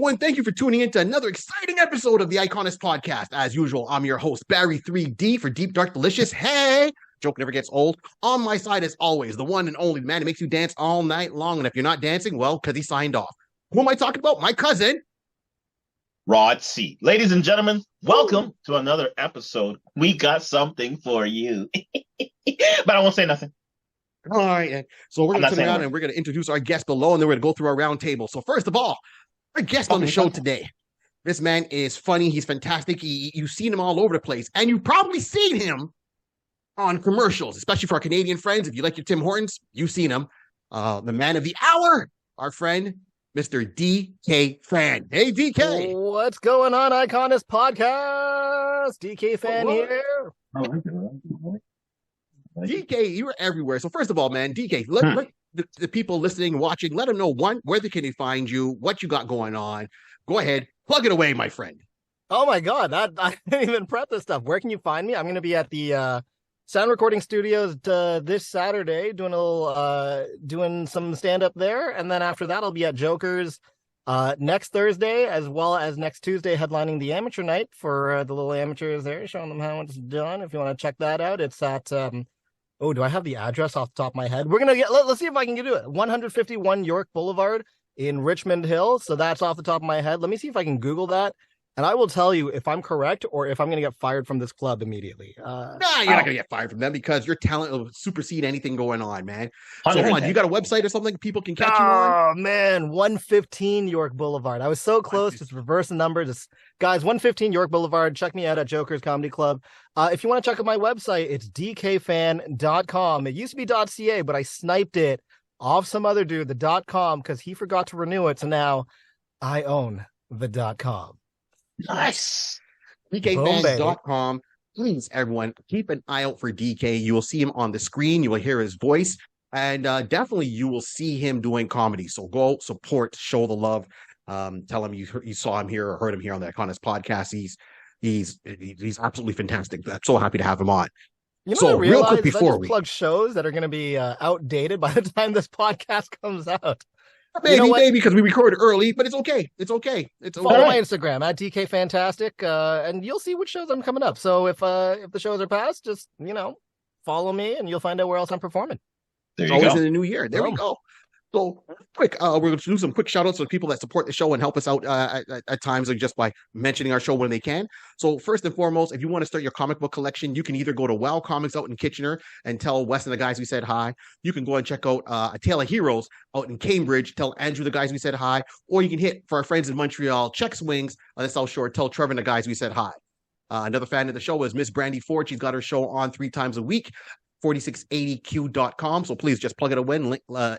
everyone. Thank you for tuning in to another exciting episode of the iConis podcast. As usual, I'm your host, Barry 3D for Deep Dark Delicious. Hey, joke never gets old. On my side, as always, the one and only man who makes you dance all night long. And if you're not dancing, well, because he signed off. Who am I talking about? My cousin, Rod C. Ladies and gentlemen, welcome to another episode. We got something for you. But I won't say nothing. All right. So we're going to sit around and we're going to introduce our guest below, and then we're going to go through our round table. So first of all, our guest on the show today. This man is funny. He's fantastic. You've seen him all over the place, and you've probably seen him on commercials, especially for our Canadian friends. If you like your Tim Hortons, you've seen him. The man of the hour, our friend, Mr. DK Phan. Hey, DK. What's going on, iConis podcast? DK Phan here. DK, you're everywhere. So first of all, man, DK, let the people listening and watching, let them know, one, where can they find you, what you got going on. Go ahead, plug it away, my friend. Oh my God, I didn't even prep this stuff. Where can you find me? I'm going to be at the sound recording studios this Saturday doing a little, doing some stand-up there. And then after that, I'll be at Joker's next Thursday, as well as next Tuesday, headlining the amateur night for the little amateurs there, showing them how it's done. If you want to check that out, it's at... oh, do I have the address off the top of my head? We're going to let's see if I can do it. 151 York Boulevard in Richmond Hill. So that's off the top of my head. Let me see if I can Google that. And I will tell you if I'm correct or if I'm going to get fired from this club immediately. Nah, you're not going to get fired from them because your talent will supersede anything going on, man. So hold on, you got a website or something people can catch you on? Oh, man, 115 York Boulevard. I was so close, just reverse the number. Just guys, 115 York Boulevard. Check me out at Joker's Comedy Club. If you want to check out my website, it's dkphan.com. It used to be .ca, but I sniped it off some other dude, the .com, because he forgot to renew it. So now I own the .com. Nice. DKFans.com. Please, everyone, keep an eye out for DK. You will see him on the screen. You will hear his voice. And definitely you will see him doing comedy. So go support, show the love. Tell him you saw him here or heard him here on the iConis podcast. He's absolutely fantastic. I'm so happy to have him on. You know, so real quick before we plug shows that are going to be outdated by the time this podcast comes out. Maybe because we recorded early, but it's okay. It's okay. Follow my Instagram at DK Fantastic, and you'll see which shows I'm coming up. So if the shows are past, just follow me, and you'll find out where else I'm performing. There you go. In the new year. There we go. So quick, we're going to do some quick shout outs to people that support the show and help us out at times, like just by mentioning our show when they can. So first and foremost, if you want to start your comic book collection, you can either go to WoW Comics out in Kitchener and tell Wes and the guys we said hi. You can go and check out A Tale of Heroes out in Cambridge, tell Andrew the guys we said hi. Or you can hit for our friends in Montreal, Check Swings on the South Shore, tell Trevor and the guys we said hi. Another fan of the show is Miss Brandy Ford. She's got her show on 3 times a week. 4680q.com. So please just plug it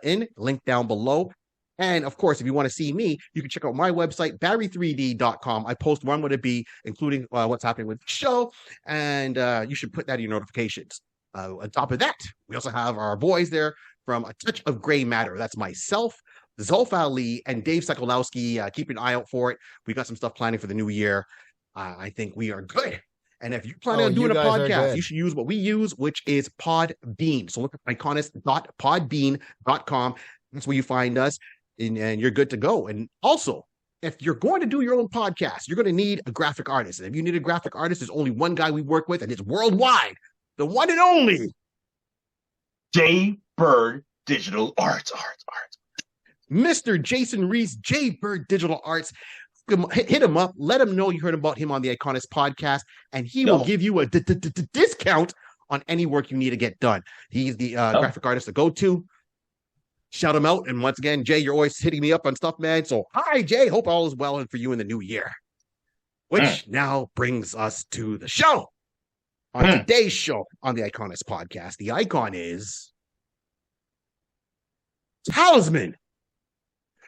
in, link down below. And of course, if you want to see me, you can check out my website, barry3d.com. I post when would it be, including what's happening with the show. And you should put that in your notifications. On top of that, we also have our boys there from A Touch of Gray Matter. That's myself, Zulf Ali, and Dave Sokolowski. Keep an eye out for it. We got some stuff planning for the new year. I think we are good. And if you're planning on doing a podcast, you should use what we use, which is Podbean. So look at iconis.podbean.com. That's where you find us, and you're good to go. And also, if you're going to do your own podcast, you're going to need a graphic artist. And if you need a graphic artist, there's only one guy we work with, and it's worldwide. The one and only J Bird Digital Arts. Mr. Jason Reese, J Bird Digital Arts. Hit him up. Let him know you heard about him on the iConis podcast, and he will give you a discount on any work you need to get done. He's the graphic artist to go to. Shout him out. And once again, Jay, you're always hitting me up on stuff, man. So hi, Jay. Hope all is well and for you in the new year. Which now brings us to the show. On today's show on the iConis podcast, the icon is Talisman,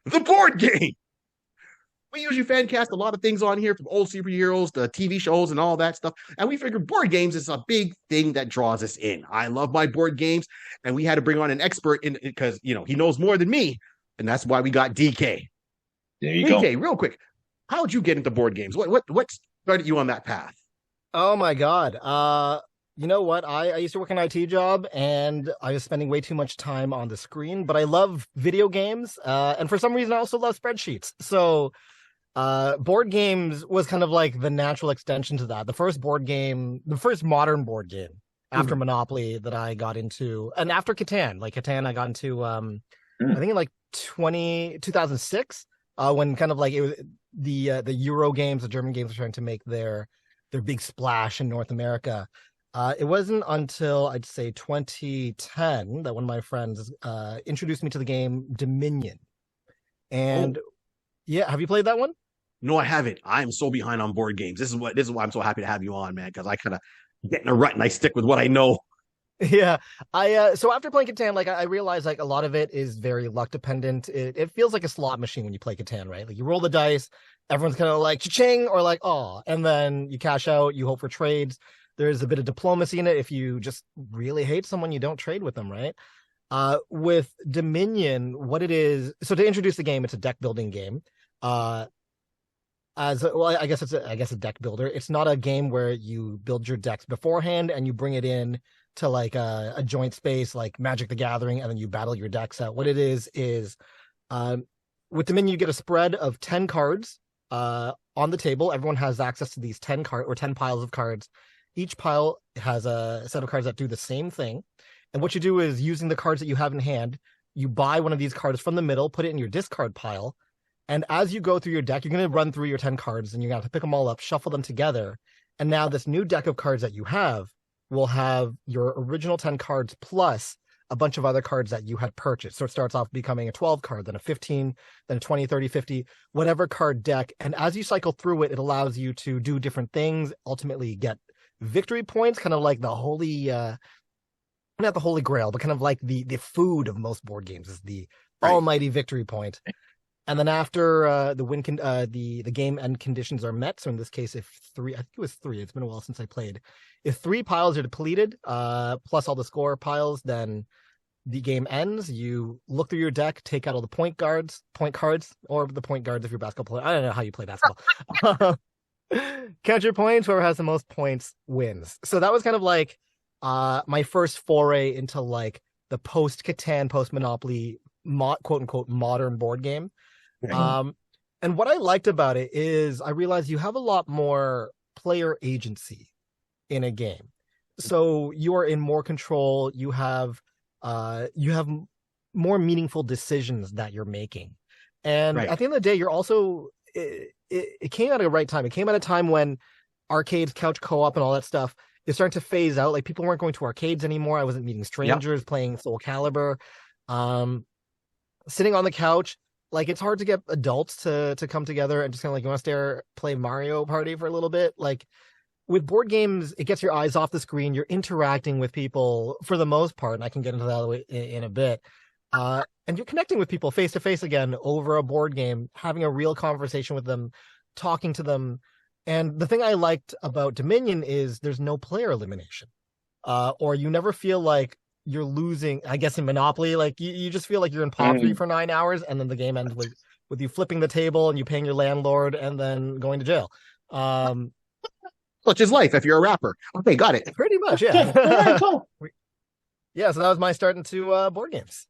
the board game. We usually fan cast a lot of things on here, from old superheroes to TV shows and all that stuff. And we figured board games is a big thing that draws us in. I love my board games, and we had to bring on an expert in because he knows more than me, and that's why we got DK. There you go. DK, real quick, how'd you get into board games? What started you on that path? Oh my God. You know what? I used to work an IT job, and I was spending way too much time on the screen, but I love video games. And for some reason, I also love spreadsheets. So board games was kind of like the natural extension to that. The first modern board game after Monopoly that I got into, and after Catan, I got into, I think in like 2006, when kind of like it was the Euro games, the German games were trying to make their big splash in North America. It wasn't until I'd say 2010 that one of my friends introduced me to the game Dominion. And yeah, have you played that one? No, I haven't. I am so behind on board games. This is why I'm so happy to have you on, man, because I kind of get in a rut and I stick with what I know. Yeah, so after playing Catan, like I realized like a lot of it is very luck dependent. It feels like a slot machine when you play Catan, right? Like you roll the dice, everyone's kind of like cha-ching or like oh, and then you cash out, you hope for trades. There's a bit of diplomacy in it. If you just really hate someone, you don't trade with them, right? With Dominion, what it is, so to introduce the game, it's a deck building game. I guess it's a deck builder. It's not a game where you build your decks beforehand and you bring it in to like a joint space like Magic the Gathering and then you battle your decks out. What it is with Dominion you get a spread of 10 cards on the table. Everyone has access to these 10 piles of cards. Each pile has a set of cards that do the same thing. And what you do is using the cards that you have in hand, you buy one of these cards from the middle, put it in your discard pile. And as you go through your deck, you're going to run through your 10 cards and you're going to have to pick them all up, shuffle them together. And now this new deck of cards that you have will have your original 10 cards plus a bunch of other cards that you had purchased. So it starts off becoming a 12 card, then a 15, then a 20, 30, 50, whatever card deck. And as you cycle through it, it allows you to do different things, ultimately get victory points, kind of like the holy, not the holy grail, but kind of like the food of most board games is the almighty victory point. And then after the game end conditions are met, so in this case, I think it was 3, it's been a while since I played. If 3 piles are depleted, plus all the score piles, then the game ends. You look through your deck, take out all the point cards, or the point guards if you're a basketball player. I don't know how you play basketball. Count your points. Whoever has the most points wins. So that was kind of like my first foray into like the post-Catan, post-Monopoly, quote-unquote modern board game. And what I liked about it is I realized you have a lot more player agency in a game. So you are in more control. You have more meaningful decisions that you're making. And at the end of the day, you're also, it came at a right time. It came at a time when arcades, couch co-op and all that stuff is starting to phase out. Like people weren't going to arcades anymore. I wasn't meeting strangers playing Soul Calibur. Sitting on the couch, like it's hard to get adults to come together and just kind of like, you want to play Mario Party for a little bit. Like with board games, it gets your eyes off the screen. You're interacting with people for the most part, and I can get into that in a bit. And you're connecting with people face to face again over a board game, having a real conversation with them, talking to them. And the thing I liked about Dominion is there's no player elimination, or you never feel like you're losing. I guess in Monopoly, like you just feel like you're in Pottery for 9 hours, and then the game ends with you flipping the table and you paying your landlord and then going to jail. Such is life if you're a rapper. Okay, got it. Pretty much, yeah. Cool. Yeah, so that was my start into board games.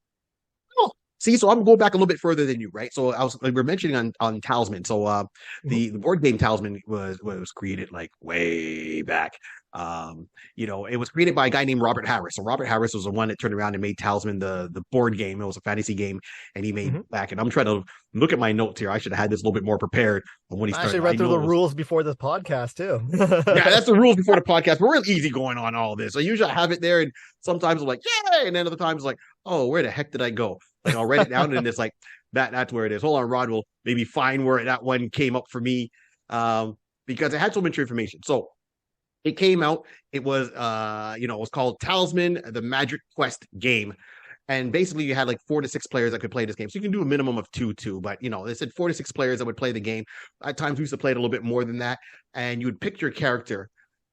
Cool. See, so I'm going back a little bit further than you, right? So we were mentioning on Talisman. So the board game Talisman was created like way back. It was created by a guy named Robert Harris. So Robert Harris was the one that turned around and made Talisman the board game. It was a fantasy game, and he made back. And I'm trying to look at my notes here. I should have had this a little bit more prepared when he started. I actually read through the rules before this podcast too. Yeah, that's the rules before the podcast. We're real easy going on all this. So usually I have it there, and sometimes I'm like, yeah, and then other times like, oh, where the heck did I go? Like I'll write it down, and it's like that's where it is. Hold on, Rod will maybe find where that one came up for me, because it had so much information. So it came out. It was, it was called Talisman, the Magic Quest game. And basically you had like 4 to 6 players that could play this game. So you can do a minimum of 2, but they said 4 to 6 players that would play the game. At times we used to play it a little bit more than that. And you would pick your character.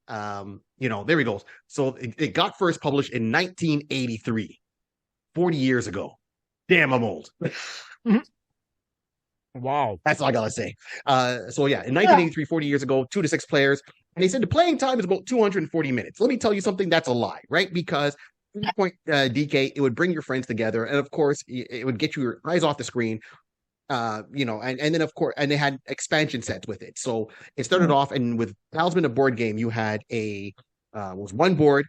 There he goes. So it got first published in 1983, 40 years ago. Damn, I'm old. Wow. That's all I gotta say. So yeah, in 1983, 40 years ago, 2 to 6 players. And they said the playing time is about 240 minutes. Let me tell you something, that's a lie, right? Because at that point, DK, it would bring your friends together. And of course, it would get your eyes off the screen. and then of course, and they had expansion sets with it. So it started off, and with Talisman, a board game, you had was one board.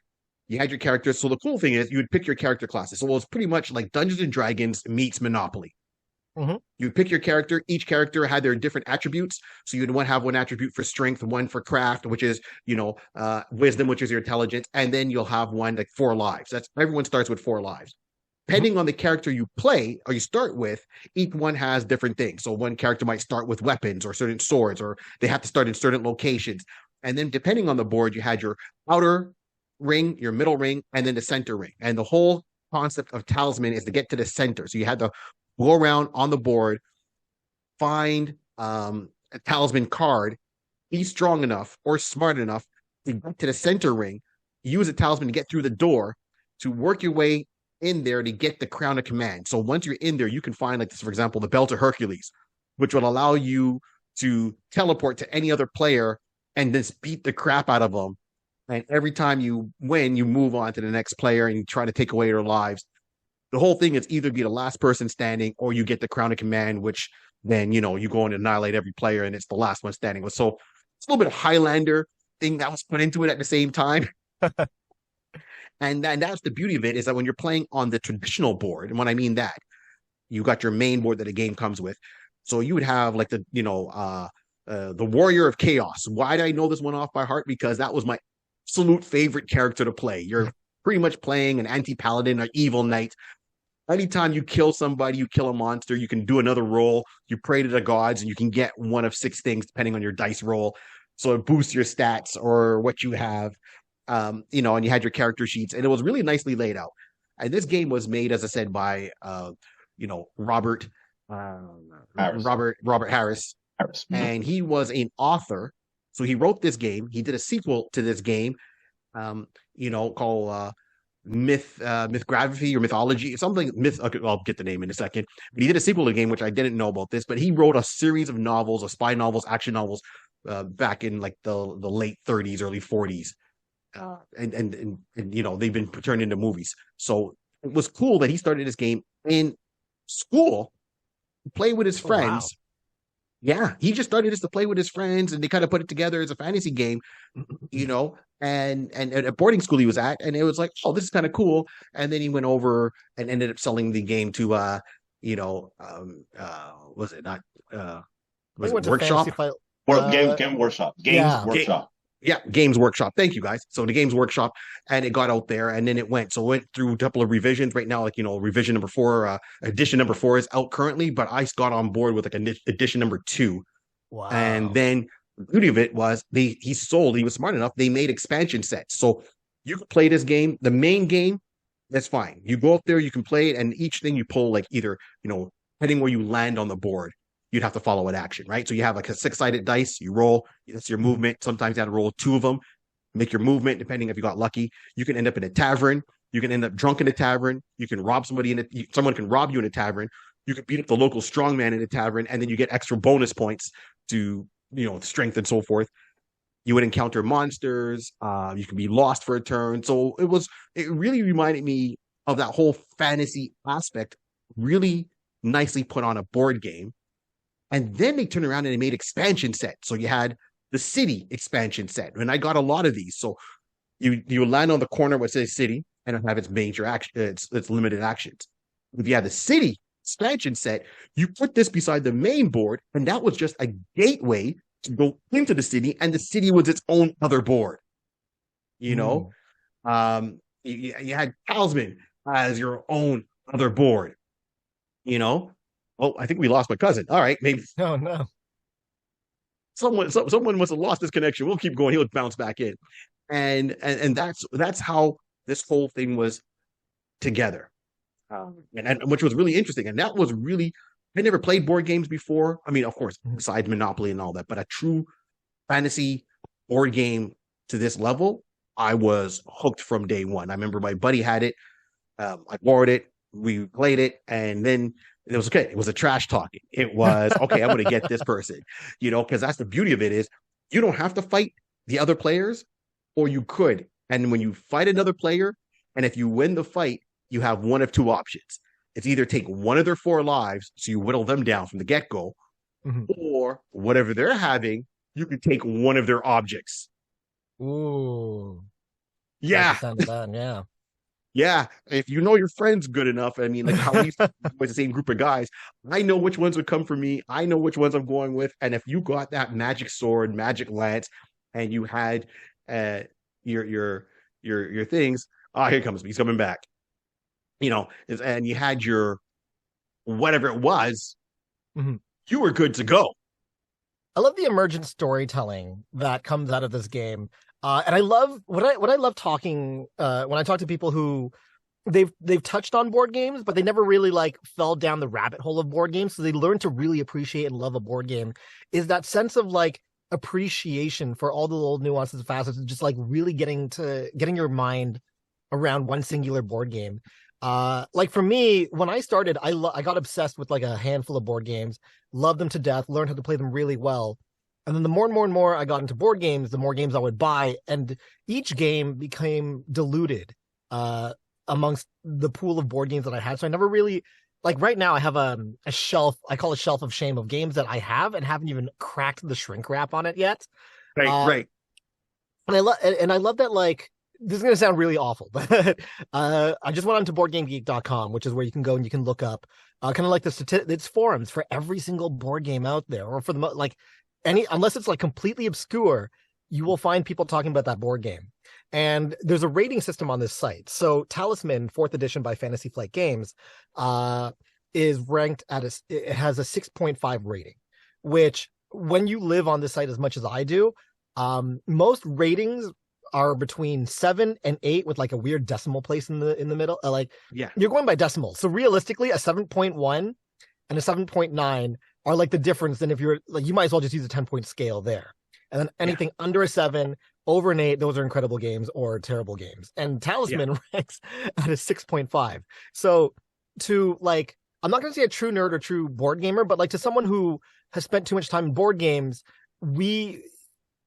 You had your characters. So the cool thing is you would pick your character classes. So it was pretty much like Dungeons and Dragons meets Monopoly. You pick your character. Each character had their different attributes. So you'd have one attribute for strength, one for craft, which is wisdom, which is your intelligence, and then you'll have one like 4 lives. That's everyone starts with 4 lives. Depending on the character you play or you start with, each one has different things. So one character might start with weapons or certain swords, or they have to start in certain locations. And then depending on the board, you had your outer ring, your middle ring, and then the center ring. And the whole concept of Talisman is to get to the center. So you had to go around on the board, find a Talisman card, be strong enough or smart enough to get to the center ring, use a Talisman to get through the door, to work your way in there to get the crown of command. So once you're in there, you can find, like this, for example, the belt of Hercules, which will allow you to teleport to any other player and just beat the crap out of them. And every time you win, you move on to the next player and you try to take away their lives. The whole thing is either be the last person standing or you get the crown of command, which then, you go and annihilate every player and it's the last one standing. So it's a little bit of Highlander thing that was put into it at the same time. And that's the beauty of it, is that when you're playing on the traditional board, and when I mean that, you got your main board that the game comes with. So you would have like the Warrior of Chaos. Why did I know this one off by heart? Because that was my absolute favorite character to play. You're pretty much playing an anti-paladin or evil knight. Anytime you kill somebody, you kill a monster, you can do another roll. You pray to the gods, and you can get one of 6 things depending on your dice roll. So it boosts your stats or what you have. And you had your character sheets, and it was really nicely laid out. And this game was made, as I said, by Robert Harris, and he was an author. So he wrote this game. He did a sequel to this game, called Mythography or Mythology, something myth. Okay, I'll get the name in a second. But he did a sequel to the game, which I didn't know about this. But he wrote a series of novels, of spy novels, action novels, back in like the late 30s, early 40s. And they've been turned into movies. So it was cool that he started this game in school, play with his friends. Wow. Yeah, he just started this to play with his friends, and they kind of put it together as a fantasy game, and at boarding school he was at, and it was like, oh, this is kind of cool. And then he went over and ended up selling the game to was it not was it Workshop? Game Workshop. Workshop. Yeah, Games Workshop. Thank you, guys. So the Games Workshop, and it got out there, and then it went through a couple of revisions. Right now, revision number 4, edition number 4 is out currently, but I got on board with like edition number 2. Wow. And then the beauty of it was he was smart enough, they made expansion sets. So you could play this game, the main game, that's fine. You go up there, you can play it, and each thing you pull, like either, depending where you land on the board, you'd have to follow an action, right? So you have like a 6-sided dice, you roll, that's your movement. Sometimes you have to roll 2 of them, make your movement, depending if you got lucky. You can end up in a tavern. You can end up drunk in a tavern. You can rob somebody someone can rob you in a tavern. You can beat up the local strongman in a tavern, and then you get extra bonus points to, strength and so forth. You would encounter monsters. You could be lost for a turn. So it really reminded me of that whole fantasy aspect, really nicely put on a board game. And then they turned around and they made expansion sets. So you had the city expansion set, and I got a lot of these. So you land on the corner where it says city, and it'll have its major action, its limited actions. If you have the city expansion set, you put this beside the main board, and that was just a gateway to go into the city, and the city was its own other board. You had Talisman as your own other board. Oh, I think we lost my cousin. All right, maybe. Oh, no. Someone must have lost this connection. We'll keep going. He'll bounce back in, and that's how this whole thing was together, and which was really interesting. And that was really, I never played board games before. I mean, of course, besides Monopoly and all that, but a true fantasy board game to this level, I was hooked from day one. I remember my buddy had it. I borrowed it. We played it, and then it was okay. It was a trash talking. It was okay. I'm going to get this person, because that's the beauty of it, is you don't have to fight the other players, or you could. And when you fight another player, and if you win the fight, you have one of 2 options. It's either take one of their 4 lives, so you whittle them down from the get-go, or whatever they're having, you can take one of their objects. Ooh. Yeah. Yeah. Yeah. If you know your friends good enough, I mean, like how we with the same group of guys, I know which ones would come for me. I know which ones I'm going with. And if you got that magic sword, magic lance, and you had your things, here comes me. He's coming back. You know, and you had your whatever it was, you were good to go. I love the emergent storytelling that comes out of this game. And I love what I love talking when I talk to people who they've touched on board games, but they never really like fell down the rabbit hole of board games. So they learn to really appreciate and love a board game, is that sense of like appreciation for all the little nuances and facets, and just like really getting your mind around one singular board game. Like for me, when I started, I got obsessed with like a handful of board games, loved them to death, learned how to play them really well. And then the more and more I got into board games, the more games I would buy, and each game became diluted amongst the pool of board games that I had. So I never really, like right now I have a shelf, I call it shelf of shame, of games that I have and haven't even cracked the shrink wrap on it yet. Right. And I love that, like, this is going to sound really awful, but I just went on to BoardGameGeek.com, which is where you can go and you can look up kind of like it's forums for every single board game out there, or for the like unless it's like completely obscure, you will find people talking about that board game. And there's a rating system on this site. So Talisman, 4th edition by Fantasy Flight Games, is ranked it has a 6.5 rating, which when you live on this site as much as I do, most ratings are between 7 and 8 with like a weird decimal place in the middle. You're going by decimals. So realistically, a 7.1 and a 7.9 are like the difference. Then if you're like, you might as well just use a 10-point scale there. And then anything under a 7, over an 8, those are incredible games or terrible games. And Talisman ranks at a 6.5. So to like, I'm not going to say a true nerd or true board gamer, but like to someone who has spent too much time in board games, we've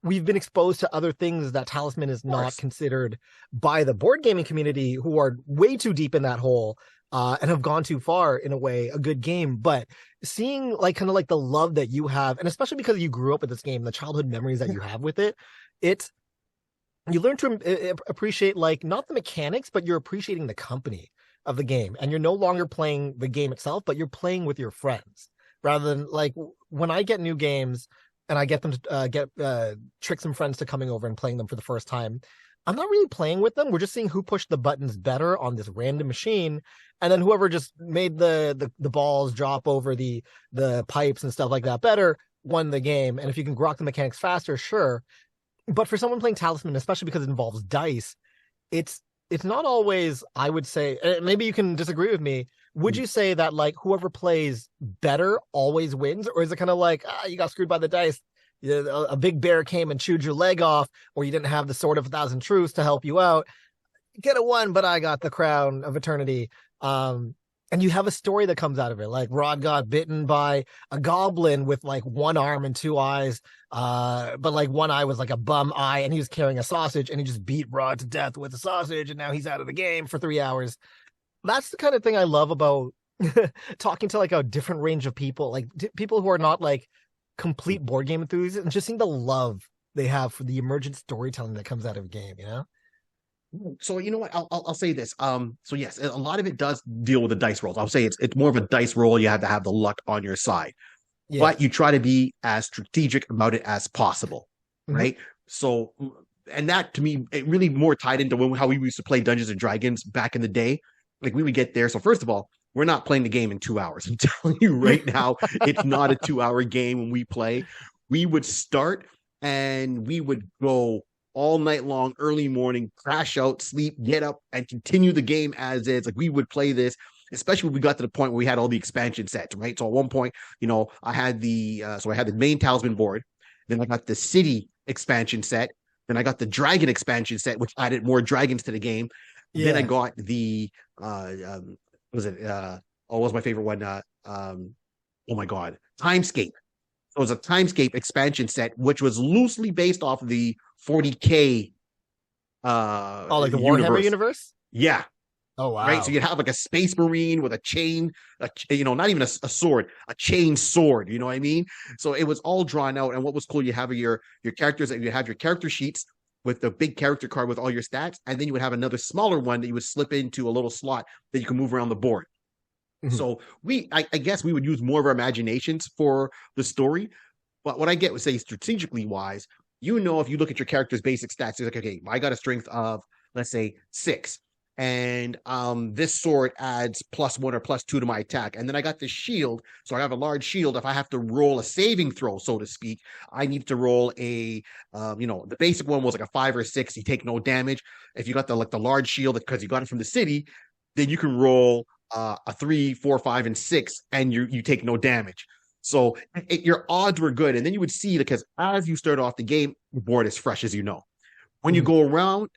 been exposed to other things that Talisman is not considered by the board gaming community, who are way too deep in that hole and have gone too far, in a way, a good game. But seeing like kind of like the love that you have, and especially because you grew up with this game, the childhood memories that you have with it, you learn to appreciate like not the mechanics, but you're appreciating the company of the game. And you're no longer playing the game itself, but you're playing with your friends, rather than like when I get new games and I get them to trick some friends to coming over and playing them for the first time, I'm not really playing with them. We're just seeing who pushed the buttons better on this random machine. And then whoever just made the balls drop over the pipes and stuff like that better won the game. And if you can grok the mechanics faster, sure. But for someone playing Talisman, especially because it involves dice, it's not always, I would say, maybe you can disagree with me. Would you say that like whoever plays better always wins? Or is it kind of like, you got screwed by the dice? A big bear came and chewed your leg off, or you didn't have the Sword of 1,000 Truths to help you out. You could have won, but I got the Crown of Eternity. And you have a story that comes out of it. Like Rod got bitten by a goblin with like one arm and 2 eyes. But like one eye was like a bum eye, and he was carrying a sausage, and he just beat Rod to death with a sausage. And now he's out of the game for 3 hours. That's the kind of thing I love about talking to like a different range of people, like people who are not like complete board game enthusiasts, and just seeing the love they have for the emergent storytelling that comes out of a game, you know? So you know what? I'll say this. So yes, a lot of it does deal with the dice rolls. I'll say it's more of a dice roll. You have to have the luck on your side, but you try to be as strategic about it as possible, right? So, and that to me, it really more tied into how we used to play Dungeons and Dragons back in the day. Like we would get there. So first of all, we're not playing the game in 2 hours. I'm telling you right now, it's not a 2-hour game when we play. We would start and we would go all night long, early morning, crash out, sleep, get up, and continue the game as is. Like we would play this, especially when we got to the point where we had all the expansion sets, right? So at one point, you know, I had the main Talisman board, then I got the city expansion set, then I got the dragon expansion set, which added more dragons to the game. Then I got the what was my favorite one? Oh my god, Timescape. So it was a Timescape expansion set, which was loosely based off of the 40K like the Warhammer universe? Yeah. Oh, right? So wow. you'd have like a space marine with a chain, not even a sword, a chain sword. You know what I mean? So it was all drawn out. And what was cool, you have your characters, you have your character sheets with the big character card with all your stats, and then you would have another smaller one that you would slip into a little slot that you can move around the board. Mhm. So I guess we would use more of our imaginations for the story. But what I get would say strategically wise, if you look at your character's basic stats, you're like, okay, I got a strength of, let's say, 6. And this sword adds +1 or +2 to my attack. And then I got this shield. So I have a large shield. If I have to roll a saving throw, so to speak, I need to roll the basic one was like a 5 or 6. You take no damage. If you got the large shield because you got it from the city, then you can roll a 3, 4, 5, and 6, and you take no damage. So your odds were good. And then you would see, because as you start off the game, the board is fresh, as you know. When you go around,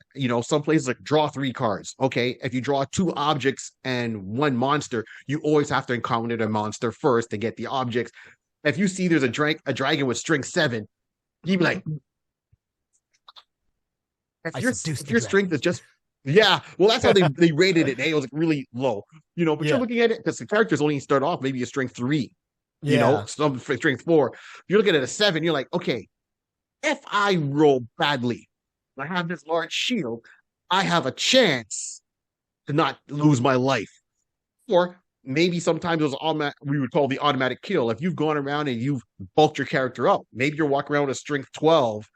some places like draw 3 cards. Okay. If you draw 2 objects and 1 monster, you always have to encounter the monster first to get the objects. If you see there's a dragon with strength 7, you'd be like, if your strength is just, yeah, well, that's how they rated it. Hey, it was like really low, but you're looking at it because the characters only start off maybe a strength 3, some strength 4. You're looking at a 7, you're like, okay, if I roll badly, I have this large shield, I have a chance to not lose my life. Or maybe sometimes it was we would call the automatic kill. If you've gone around and you've bulked your character up, maybe you're walking around with a strength 12,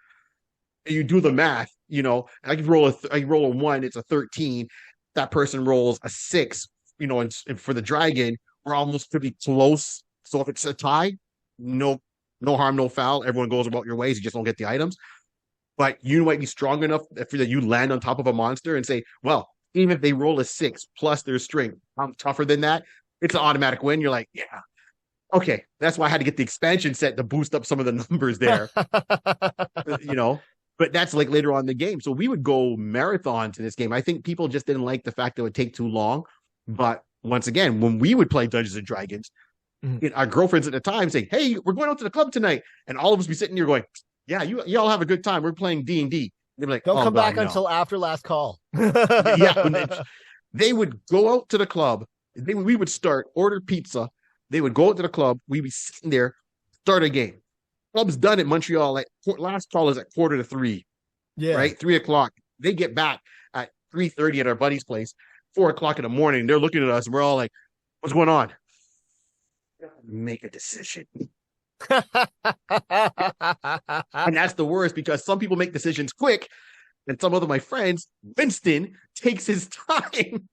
and you do the math, I can roll a 1, it's a 13. That person rolls a 6, and for the dragon, we're almost pretty close. So if it's a tie, no harm, no foul. Everyone goes about your ways. You just don't get the items. But you might be strong enough that you land on top of a monster and say, well, even if they roll a 6 plus their strength, I'm tougher than that. It's an automatic win. You're like, yeah, okay. That's why I had to get the expansion set to boost up some of the numbers there, But that's like later on in the game. So we would go marathon to this game. I think people just didn't like the fact that it would take too long. But once again, when we would play Dungeons and Dragons, our girlfriends at the time say, hey, we're going out to the club tonight. And all of us be sitting here going, yeah, y'all have a good time. We're playing D&D. They'd be like, don't come back until after last call. Yeah, they would go out to the club. We would order pizza. They would go out to the club. We'd be sitting there, start a game. Club's done at Montreal. Last call is at 2:45. Yeah. Right? 3:00. They get back at 3:30 at our buddy's place. 4:00 in the morning. They're looking at us and we're all like, what's going on? Make a decision. And that's the worst, because some people make decisions quick, and some of my friends, Winston, takes his time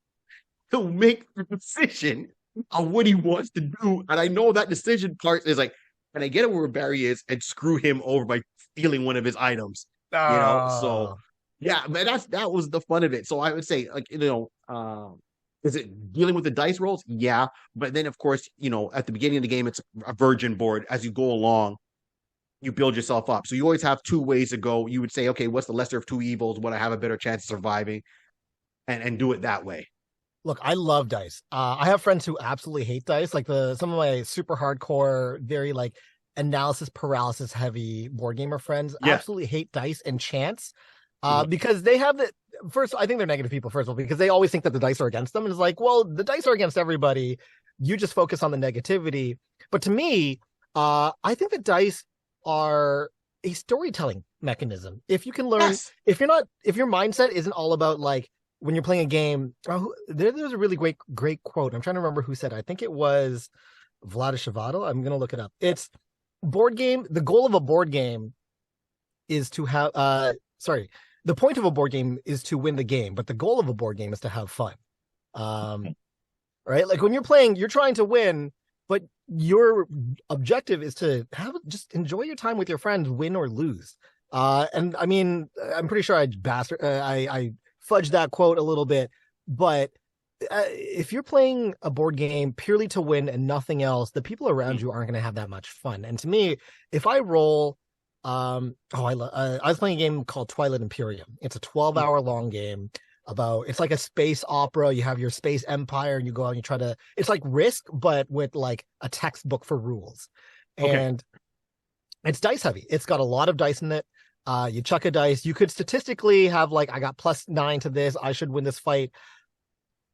to make the decision on what he wants to do. And I know that decision part is like, can I get him where Barry is and screw him over by stealing one of his items? So yeah, but that was the fun of it. So I would say, like, is it dealing with the dice rolls? Yeah. But then, of course, at the beginning of the game, it's a virgin board. As you go along, you build yourself up. So you always have 2 ways to go. You would say, okay, what's the lesser of 2 evils? Would I have a better chance of surviving? And do it that way. Look, I love dice. I have friends who absolutely hate dice. Like some of my super hardcore, very like analysis paralysis heavy board gamer friends absolutely hate dice and chance. Because they have first, I think they're negative people, first of all, because they always think that the dice are against them. And it's like, well, the dice are against everybody. You just focus on the negativity. But to me, I think the dice are a storytelling mechanism. If you can learn, if your mindset isn't all about like, when you're playing a game, there's a really great quote. I'm trying to remember who said it. I think it was Vlada Shavato. I'm going to look it up. It's board game. The goal of a board game is to have, the point of a board game is to win the game, but the goal of a board game is to have fun. Right? Like when you're playing, you're trying to win, but your objective is to just enjoy your time with your friends, win or lose. And I mean, I'm pretty sure I fudged that quote a little bit, but if you're playing a board game purely to win and nothing else, the people around you aren't going to have that much fun. And to me, if I roll, I was playing a game called Twilight Imperium. It's a 12-hour long game it's like a space opera. You have your space empire and you go out and you try to, it's like Risk, but with like a textbook for rules. And it's dice heavy. It's got a lot of dice in it. You chuck a dice. You could statistically have like, I got +9 to this. I should win this fight.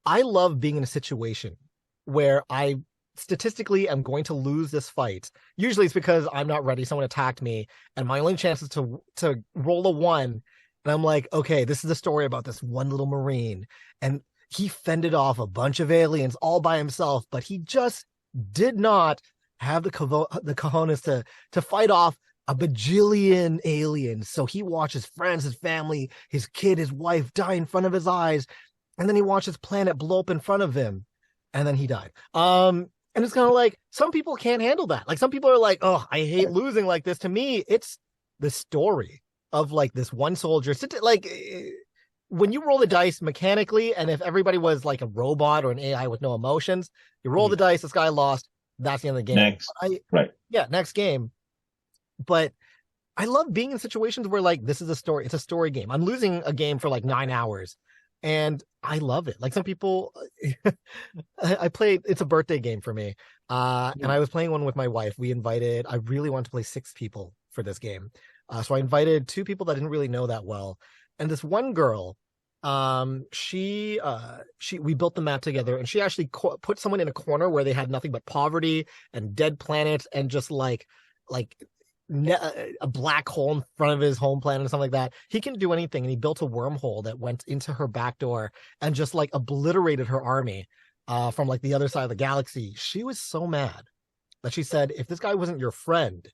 I love being in a situation where I statistically am going to lose this fight. Usually it's because I'm not ready. Someone attacked me, and my only chance is to roll a 1. And I'm like, okay, this is a story about this one little Marine, and he fended off a bunch of aliens all by himself, but he just did not have the cojones to fight off a bajillion aliens. So he watched his friends, his family, his kid, his wife die in front of his eyes, and then he watched his planet blow up in front of him, and then he died. And it's kind of like, some people can't handle that. Like, some people are like, oh, I hate losing like this. To me, it's the story of like this one soldier. Like, when you roll the dice mechanically, and if everybody was like a robot or an AI with no emotions, you roll the dice, this guy lost, that's the end of the game. Right. Yeah, next game. But I love being in situations where like, this is a story. It's a story game. I'm losing a game for like 9 hours. And I love it. Like, some people, I played, it's a birthday game for me. And I was playing one with my wife. I really wanted to play 6 people for this game. So I invited 2 people that I didn't really know that well. And this one girl, we built the map together, and she actually put someone in a corner where they had nothing but poverty and dead planets and just like a black hole in front of his home planet and something like that. He can do anything, and he built a wormhole that went into her back door and just like obliterated her army from like the other side of the galaxy. She was so mad that she said, if this guy wasn't your friend,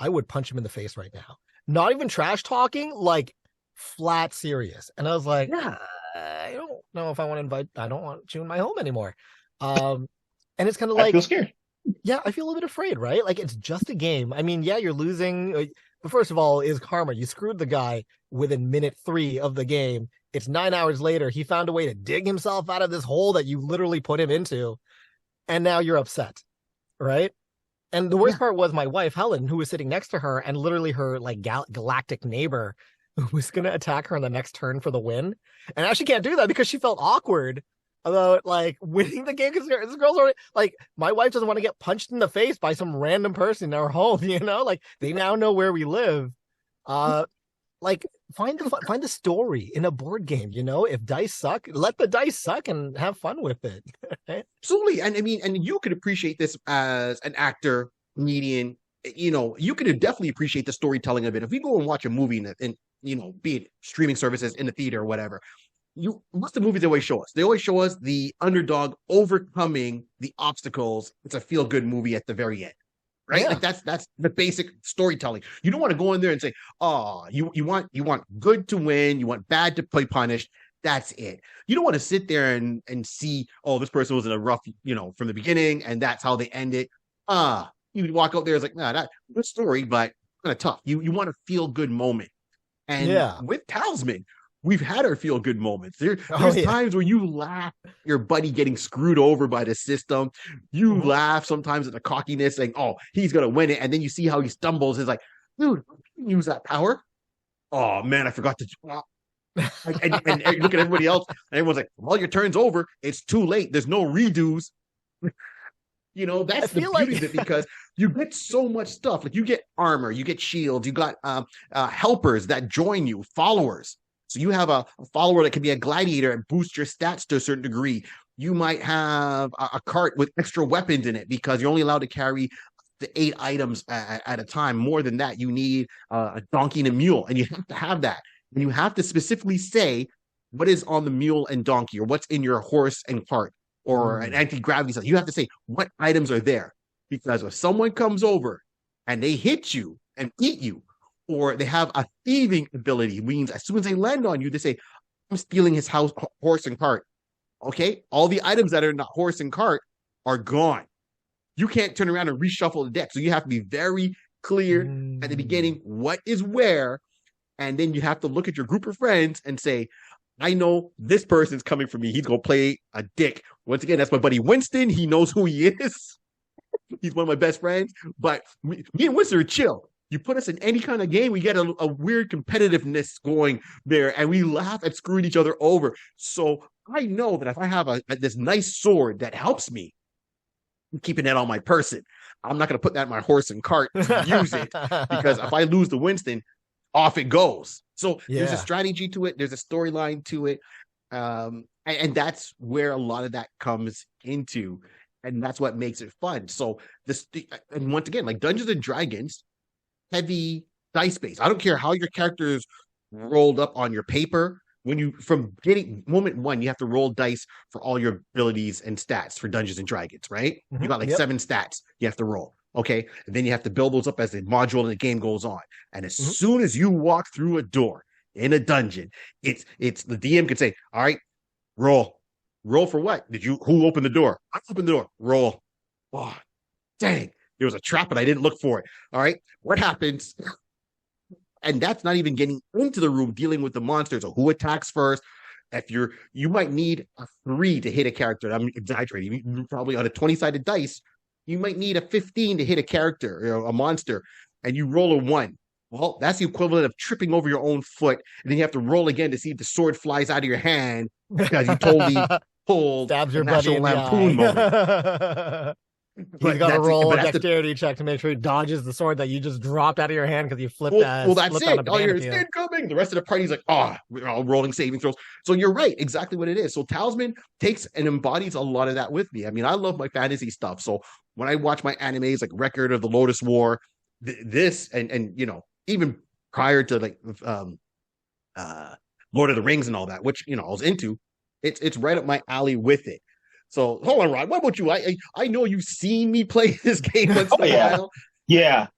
I would punch him in the face right now. Not even trash talking, like flat serious. And I was like, I don't know if I don't want you in my home anymore. And it's kind of like, I feel scared. Yeah, I feel a little bit afraid, right? Like, it's just a game. I mean, yeah, you're losing. But first of all, is karma. You screwed the guy within minute 3 of the game. It's 9 hours later. He found a way to dig himself out of this hole that you literally put him into. And now you're upset, right? And the worst part was my wife, Helen, who was sitting next to her, and literally her like galactic neighbor who was going to attack her on the next turn for the win. And now she can't do that because she felt awkward about like winning the game, because this girl's already like, my wife doesn't want to get punched in the face by some random person in our home, you know, like they now know where we live. Like, find the story in a board game, you know. If dice suck, let the dice suck and have fun with it. Absolutely. And I mean, and you could appreciate this as an actor, comedian, you know, you could definitely appreciate the storytelling of it. If we go and watch a movie in you know, be it streaming services, in the theater or whatever, what's the movies they always show us? They always show us the underdog overcoming the obstacles. It's a feel-good movie at the very end, right? Like that's the basic storytelling. You don't want to go in there and say, oh, you want good to win, you want bad to play punished. That's it. You don't want to sit there and see, oh, this person was in a rough, you know, from the beginning, and that's how they end it. You walk out there, it's like, nah, that good story, but kind of tough. You want a feel-good moment. And with Talisman, we've had our feel-good moments. There's times where you laugh at your buddy getting screwed over by the system. You laugh sometimes at the cockiness, saying, oh, he's going to win it. And then you see how he stumbles. It's like, dude, you use that power. Oh, man, I forgot to. And you look at everybody else, and everyone's like, well, your turn's over. It's too late. There's no redos. You know, that's the beauty of it, because you get so much stuff. Like, you get armor, you get shields, you got helpers that join you, followers. So you have a follower that can be a gladiator and boost your stats to a certain degree. You might have a cart with extra weapons in it, because you're only allowed to carry the 8 items at a time. More than that, you need a donkey and a mule, and you have to have that. And you have to specifically say what is on the mule and donkey, or what's in your horse and cart, or an anti-gravity system. You have to say what items are there, because if someone comes over and they hit you and eat you, or they have a thieving ability, means as soon as they land on you, they say, I'm stealing his horse and cart. Okay? All the items that are in the horse and cart are gone. You can't turn around and reshuffle the deck. So you have to be very clear at the beginning what is where. And then you have to look at your group of friends and say, I know this person's coming for me. He's going to play a dick. Once again, that's my buddy Winston. He knows who he is. He's one of my best friends. But me and Winston are chill. You put us in any kind of game, we get a weird competitiveness going there, and we laugh at screwing each other over. So I know that if I have this nice sword that helps me, I'm keeping that on my person. I'm not going to put that in my horse and cart to use it, because if I lose to Winston, off it goes. So there's a strategy to it. There's a storyline to it. And that's where a lot of that comes into, and that's what makes it fun. So and once again, like Dungeons and Dragons, heavy dice base. I don't care how your character is rolled up on your paper. When you from getting moment one, you have to roll dice for all your abilities and stats for Dungeons and Dragons, right? You got like 7 stats you have to roll. Okay. And then you have to build those up as the module and the game goes on. And as soon as you walk through a door in a dungeon, it's the DM can say, all right, roll. Roll for what? Who opened the door? I opened the door. Roll. Oh, dang. There was a trap and I didn't look for it. All right. What happens? And that's not even getting into the room dealing with the monsters or who attacks first. If you might need a 3 to hit a character. I'm exaggerating. You probably on a 20-sided dice, you might need a 15 to hit a character, a monster, and you roll a 1. Well, that's the equivalent of tripping over your own foot, and then you have to roll again to see if the sword flies out of your hand because you totally pulled stabs your a buddy National in the Lampoon moment. eye. He's got to roll a dexterity check to make sure he dodges the sword that you just dropped out of your hand because you flipped. Well, that's it. All you're incoming. The rest of the party's like, we're all rolling saving throws. So you're right, exactly what it is. So Talisman takes and embodies a lot of that with me. I mean, I love my fantasy stuff. So when I watch my animes like Record of the Lotus War, this and even prior to like Lord of the Rings and all that, which I was into, it's right up my alley with it. So hold on, Rod. What about you? I know you've seen me play this game once in a while. Yeah.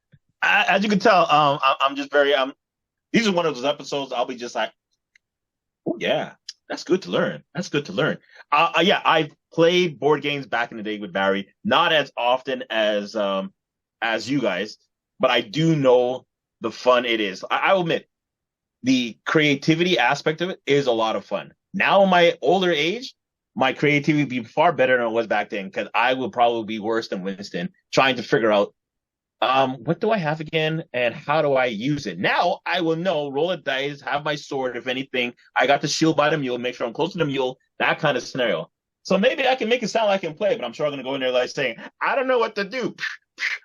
As you can tell, I'm just very these are one of those episodes I'll be just like, oh yeah, that's good to learn. That's good to learn. Yeah, I played board games back in the day with Barry, not as often as you guys, but I do know the fun it is. I will admit, the creativity aspect of it is a lot of fun. Now in my older age, my creativity would be far better than it was back then because I would probably be worse than Winston trying to figure out what do I have again and how do I use it. Now I will know, roll a dice, have my sword. If anything, I got the shield by the mule, make sure I'm close to the mule, that kind of scenario. So maybe I can make it sound like I can play, but I'm sure I'm going to go in there like saying, I don't know what to do.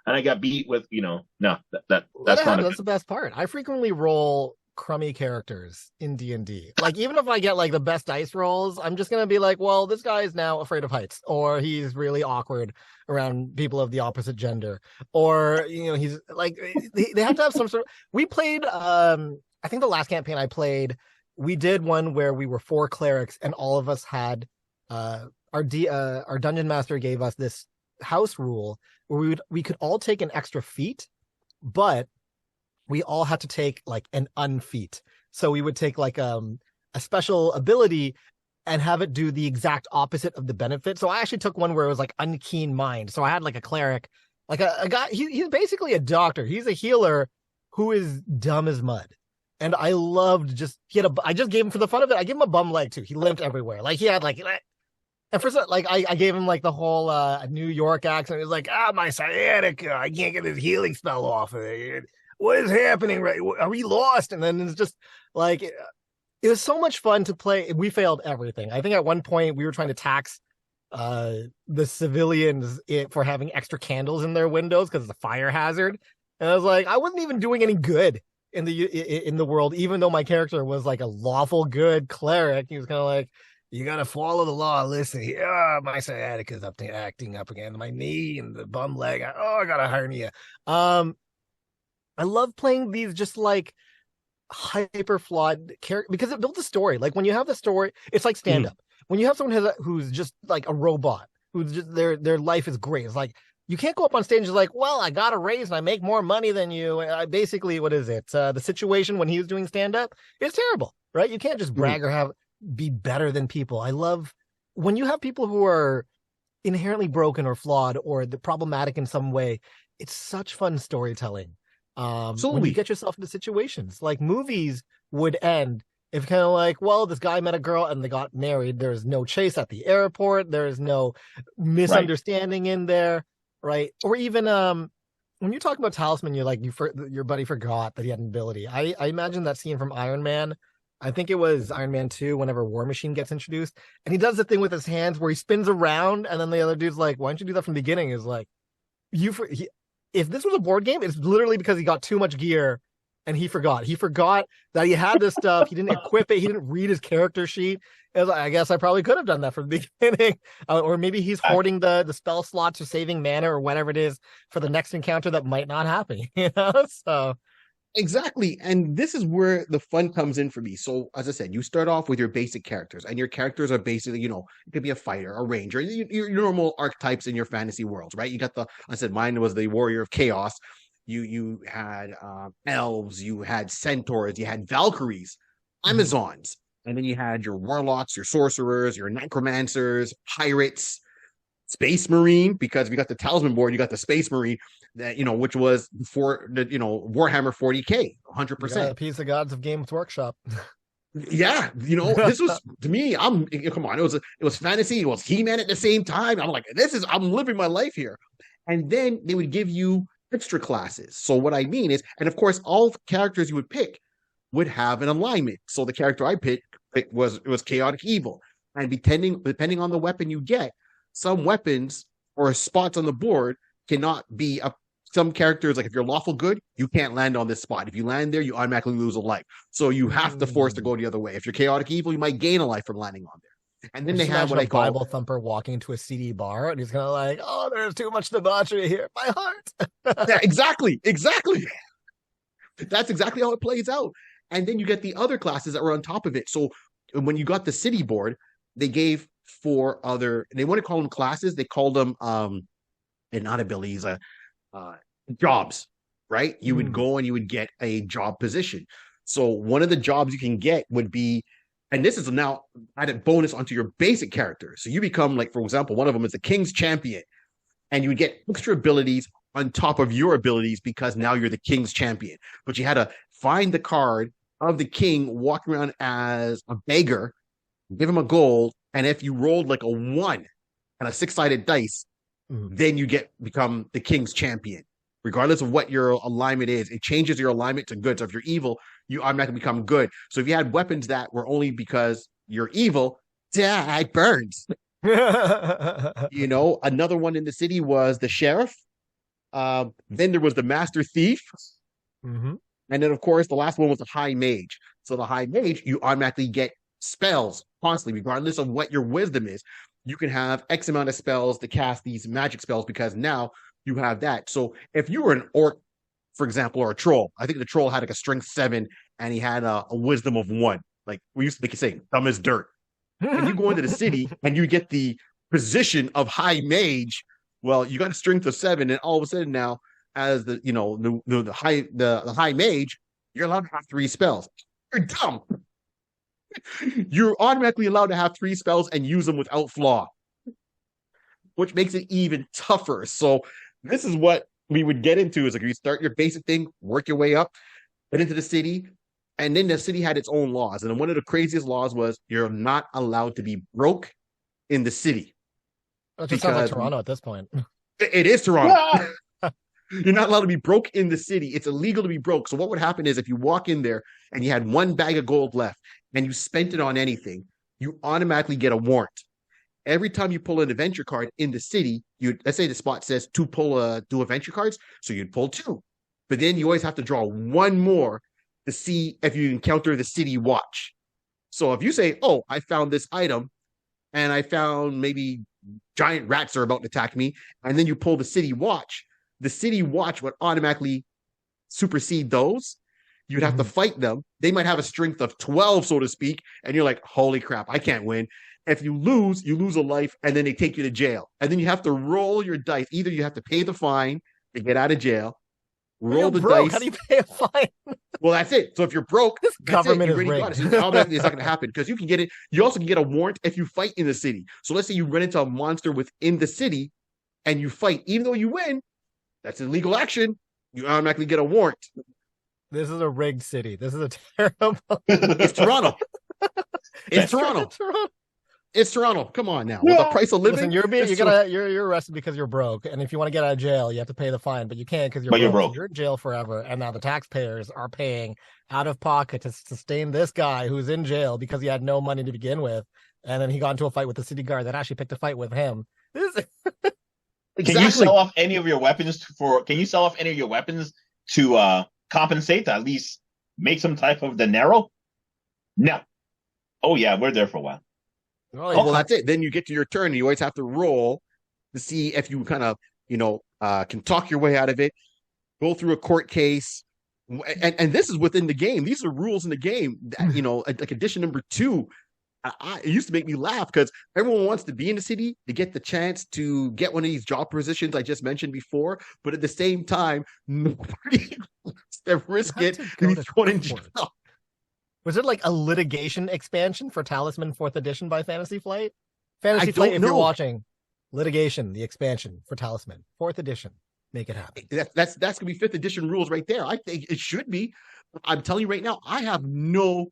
And I got beat with, no, that's the best part. I frequently roll crummy characters in D&D. Like, even if I get like the best dice rolls, I'm just gonna be like, well, this guy is now afraid of heights, or he's really awkward around people of the opposite gender, or he's like, they have to have some sort of. We played I think the last campaign I played, we did one where we were 4 clerics and all of us had our dungeon master gave us this house rule where we could all take an extra feat, but we all had to take like an unfeat. So we would take like a special ability and have it do the exact opposite of the benefit. So I actually took one where it was like unkeen mind. So I had like a cleric, like a guy, he's basically a doctor. He's a healer who is dumb as mud. And I loved I just gave him, for the fun of it, I gave him a bum leg too. He limped everywhere. Like he had like, and for like I gave him like the whole New York accent. He was like, my sciatica, I can't get this healing spell off of it. What is happening? Right? Are we lost? And then it's just like, it was so much fun to play. We failed everything. I think at one point we were trying to tax the civilians for having extra candles in their windows because it's a fire hazard. And I was like, I wasn't even doing any good in the world, even though my character was like a lawful good cleric. He was kind of like, you got to follow the law. Listen, my sciatica's acting up again. My knee and the bum leg. I got a hernia. I love playing these just like hyper flawed character because it builds a story. Like when you have the story, it's like stand up. When you have someone who's just like a robot, who's just their life is great. It's like, you can't go up on stage and like, well, I got a raise and I make more money than you. Basically, what is it? The situation when he was doing stand up is terrible, right? You can't just brag or be better than people. I love when you have people who are inherently broken or flawed or problematic in some way. It's such fun storytelling. When you get yourself into situations like movies would end if kind of like, well, this guy met a girl and they got married. There's no chase at the airport. There's no misunderstanding in there. Right. Or even, when you talk about Talisman, you're like, your buddy forgot that he had an ability. I imagine that scene from Iron Man. I think it was Iron Man 2 whenever War Machine gets introduced and he does the thing with his hands where he spins around and then the other dude's like, why don't you do that from the beginning? Is like, if this was a board game, it's literally because he got too much gear and he forgot. He forgot that he had this stuff. He didn't equip it. He didn't read his character sheet. It was like, I guess I probably could have done that from the beginning. Or maybe he's hoarding the spell slots or saving mana or whatever it is for the next encounter that might not happen. So exactly. And this is where the fun comes in for me. So, as I said, you start off with your basic characters, and your characters are basically, it could be a fighter, a ranger, your normal archetypes in your fantasy worlds, right? You got I said mine was the warrior of chaos. You had elves, you had centaurs, you had Valkyries, Amazons, and then you had your warlocks, your sorcerers, your necromancers, pirates, Space Marine, because if you got the Talisman board, you got the Space Marine that which was for the Warhammer 40K, 100%. A piece of Gods of Games Workshop. Yeah, this was to me. Come on, it was fantasy. It was He-Man at the same time. I'm like, I'm living my life here. And then they would give you extra classes. So what I mean is, and of course, all characters you would pick would have an alignment. So the character I picked was chaotic evil, and depending on the weapon you get, some weapons or spots on the board cannot be some characters, like if you're lawful good, you can't land on this spot. If you land there, you automatically lose a life. So you have to force to go the other way. If you're chaotic evil, you might gain a life from landing on there. And then they have what I call Bible thumper walking into a CD bar, and he's kind of like, "Oh, there's too much debauchery here, my heart." Yeah, exactly. That's exactly how it plays out. And then you get the other classes that were on top of it. So when you got the city board, they gave 4 other. They want to call them classes. They called them and not abilities, jobs. Right? You would go and you would get a job position. So one of the jobs you can get would be. And this is now added bonus onto your basic character. So you become, like, for example, one of them is the King's Champion. And you would get extra abilities on top of your abilities because now you're the King's Champion. But you had to find the card of the king walking around as a beggar, give him a gold, and if you rolled like a 1 and a 6-sided dice, then you become the King's Champion. Regardless of what your alignment is, it changes your alignment to good. So if you're evil, you automatically become good. So if you had weapons that were only because you're evil, it burns. Another one in the city was the sheriff. Then there was the master thief. And then, of course, the last one was the high mage. So the high mage, you automatically get spells constantly, regardless of what your wisdom is. You can have X amount of spells to cast these magic spells because now you have that. So if you were an orc, for example, or a troll, I think the troll had like a strength 7 and he had a wisdom of 1. Like we used to say, dumb as dirt. And you go into the city and you get the position of high mage. Well, you got a strength of 7, and all of a sudden now, as the high mage, you're allowed to have 3 spells. You're dumb. You're automatically allowed to have 3 spells and use them without flaw, which makes it even tougher. So this is what we would get into, is like you start your basic thing, work your way up, get into the city, and then the city had its own laws. And one of the craziest laws was you're not allowed to be broke in the city. It just sounds like Toronto at this point. It is Toronto. You're not allowed to be broke in the city. It's illegal to be broke. So what would happen is if you walk in there and you had 1 bag of gold left and you spent it on anything, you automatically get a warrant. Every time you pull an adventure card in the city, let's say the spot says do adventure cards, so you'd pull 2. But then you always have to draw 1 more to see if you encounter the city watch. So if you say, "Oh, I found this item, and I found maybe giant rats are about to attack me," and then you pull the city watch would automatically supersede those. You'd have to fight them. They might have a strength of 12, so to speak, and you're like, "Holy crap, I can't win." If you lose a life, and then they take you to jail. And then you have to roll your dice. Either you have to pay the fine to get out of jail, roll the dice. How do you pay a fine? Well, that's it. So if you're broke, this government is rigged. It's not going to happen because you can get it. You also can get a warrant if you fight in the city. So let's say you run into a monster within the city and you fight. Even though you win, that's illegal action. You automatically get a warrant. This is a rigged city. This is a terrible. It's Toronto. It's Toronto. It's Toronto. Come on now. With the price of living, listen, you're arrested because you're broke, and if you want to get out of jail, you have to pay the fine, but you can't because you're broke. So you're in jail forever, and now the taxpayers are paying out of pocket to sustain this guy who's in jail because he had no money to begin with, and then he got into a fight with the city guard that actually picked a fight with him. Exactly. Can you sell off any of your weapons to compensate to at least make some type of dinero? No. Oh yeah, we're there for a while. Oh, well, that's it. Then you get to your turn, and you always have to roll to see if you kind of, can talk your way out of it, go through a court case. And this is within the game. These are rules in the game. Like edition number 2. It used to make me laugh because everyone wants to be in the city to get the chance to get one of these job positions I just mentioned before. But at the same time, nobody wants to risk it to be thrown in jail. Was it like a litigation expansion for Talisman 4th edition by Fantasy Flight? Fantasy Flight, if you're watching, litigation, the expansion for Talisman 4th edition. Make it happen. That's gonna be 5th edition rules right there. I think it should be. I'm telling you right now, I have no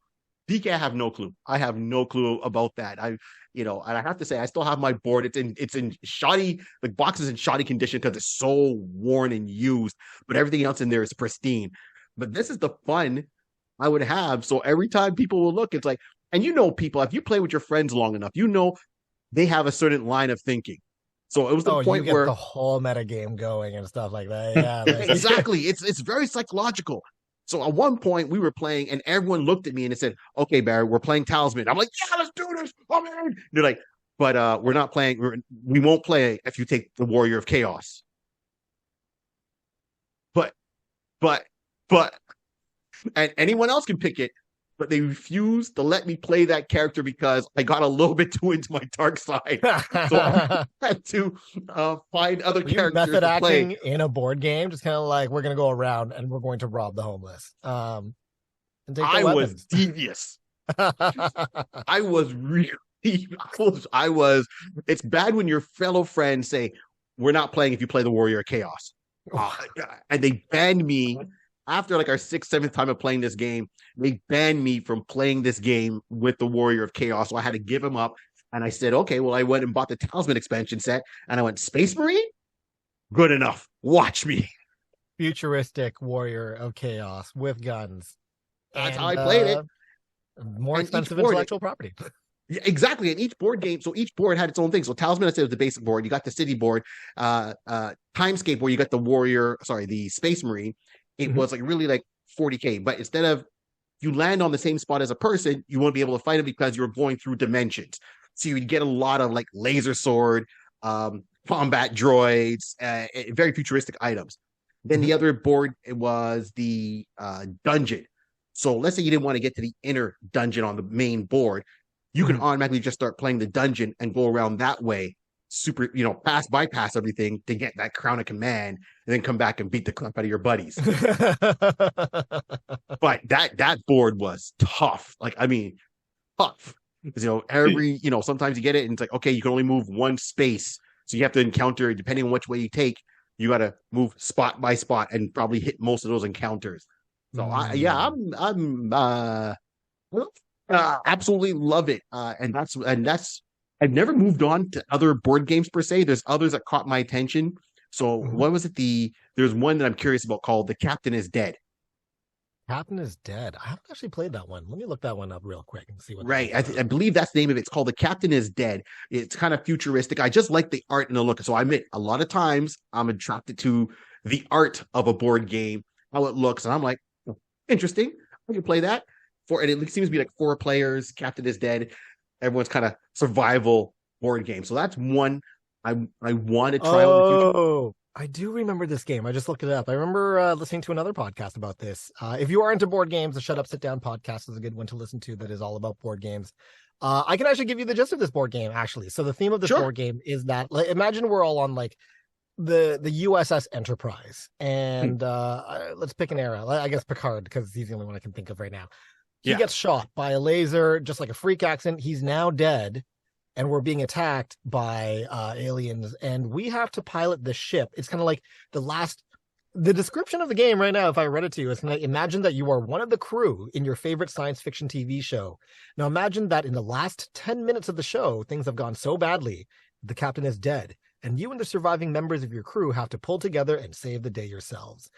clue. I have no clue about that. And I have to say, I still have my board. It's in shoddy, like boxes in shoddy condition because it's so worn and used, but everything else in there is pristine. But this is the fun I would have. So every time people will look, it's like, and people, if you play with your friends long enough, they have a certain line of thinking. So it was the point where the whole meta game going and stuff like that. Yeah, exactly. It's very psychological. So at one point we were playing, and everyone looked at me and it said, "Okay, Barry, we're playing Talisman." I'm like, "Yeah, let's do this." Oh man! They're like, "But we're not playing. We won't play if you take the Warrior of Chaos." But, and anyone else can pick it. But they refused to let me play that character because I got a little bit too into my dark side. So I had to find other characters method to play. Acting in a board game, just kind of like, we're going to go around and we're going to rob the homeless. And take I was devious. I was really close. It's bad when your fellow friends say, "We're not playing if you play the Warrior of Chaos." And they banned me. After like our 6th, 7th time of playing this game, they banned me from playing this game with the Warrior of Chaos. So I had to give him up. And I said, okay, well, I went and bought the Talisman expansion set. And I went, Space Marine? Good enough. Watch me. Futuristic Warrior of Chaos with guns. That's how I played it. More expensive intellectual property. Yeah, exactly. And each board game, so each board had its own thing. So Talisman, I said, was the basic board. You got the city board. Timescape, where you got the Space Marine. It was like really like 40K, but instead of you land on the same spot as a person, you won't be able to fight him because you're going through dimensions. So you'd get a lot of like laser sword, combat droids, very futuristic items. Then the other board, it was the dungeon. So let's say you didn't want to get to the inner dungeon on the main board. You can automatically just start playing the dungeon and go around that way. Bypass everything to get that crown of command and then come back and beat the crap out of your buddies. But that board was tough. Like, I mean, tough. Sometimes you get it and it's like, okay, you can only move one space. So you have to encounter, depending on which way you take, you got to move spot by spot and probably hit most of those encounters. So I'm absolutely love it. And that's I've never moved on to other board games per se. There's others that caught my attention. So what was it? There's one that I'm curious about called The Captain is Dead. Captain is Dead. I haven't actually played that one. Let me look that one up real quick and see what. Right. I believe that's the name of it. It's called The Captain is Dead. It's kind of futuristic. I just like the art and the look. So I admit a lot of times I'm attracted to the art of a board game, how it looks. And I'm like, interesting. I can play that. And it seems to be like 4 players. Captain is Dead. Everyone's kind of survival board game. So that's one I want to try out in the future. Oh, I do remember this game. I just looked it up. I remember listening to another podcast about this. If you are into board games, the Shut Up, Sit Down podcast is a good one to listen to that is all about board games. I can actually give you the gist of this board game, actually. So the theme of this board game is that, like, imagine we're all on like the USS Enterprise. And let's pick an era. I guess Picard, because he's the only one I can think of right now. He gets shot by a laser, just like a freak accident. He's now dead, and we're being attacked by aliens, and we have to pilot the ship. It's kind of like the description of the game right now, if I read it to you, is kind of imagine that you are one of the crew in your favorite science fiction TV show. Now imagine that in the last 10 minutes of the show, things have gone so badly, the captain is dead, and you and the surviving members of your crew have to pull together and save the day yourselves.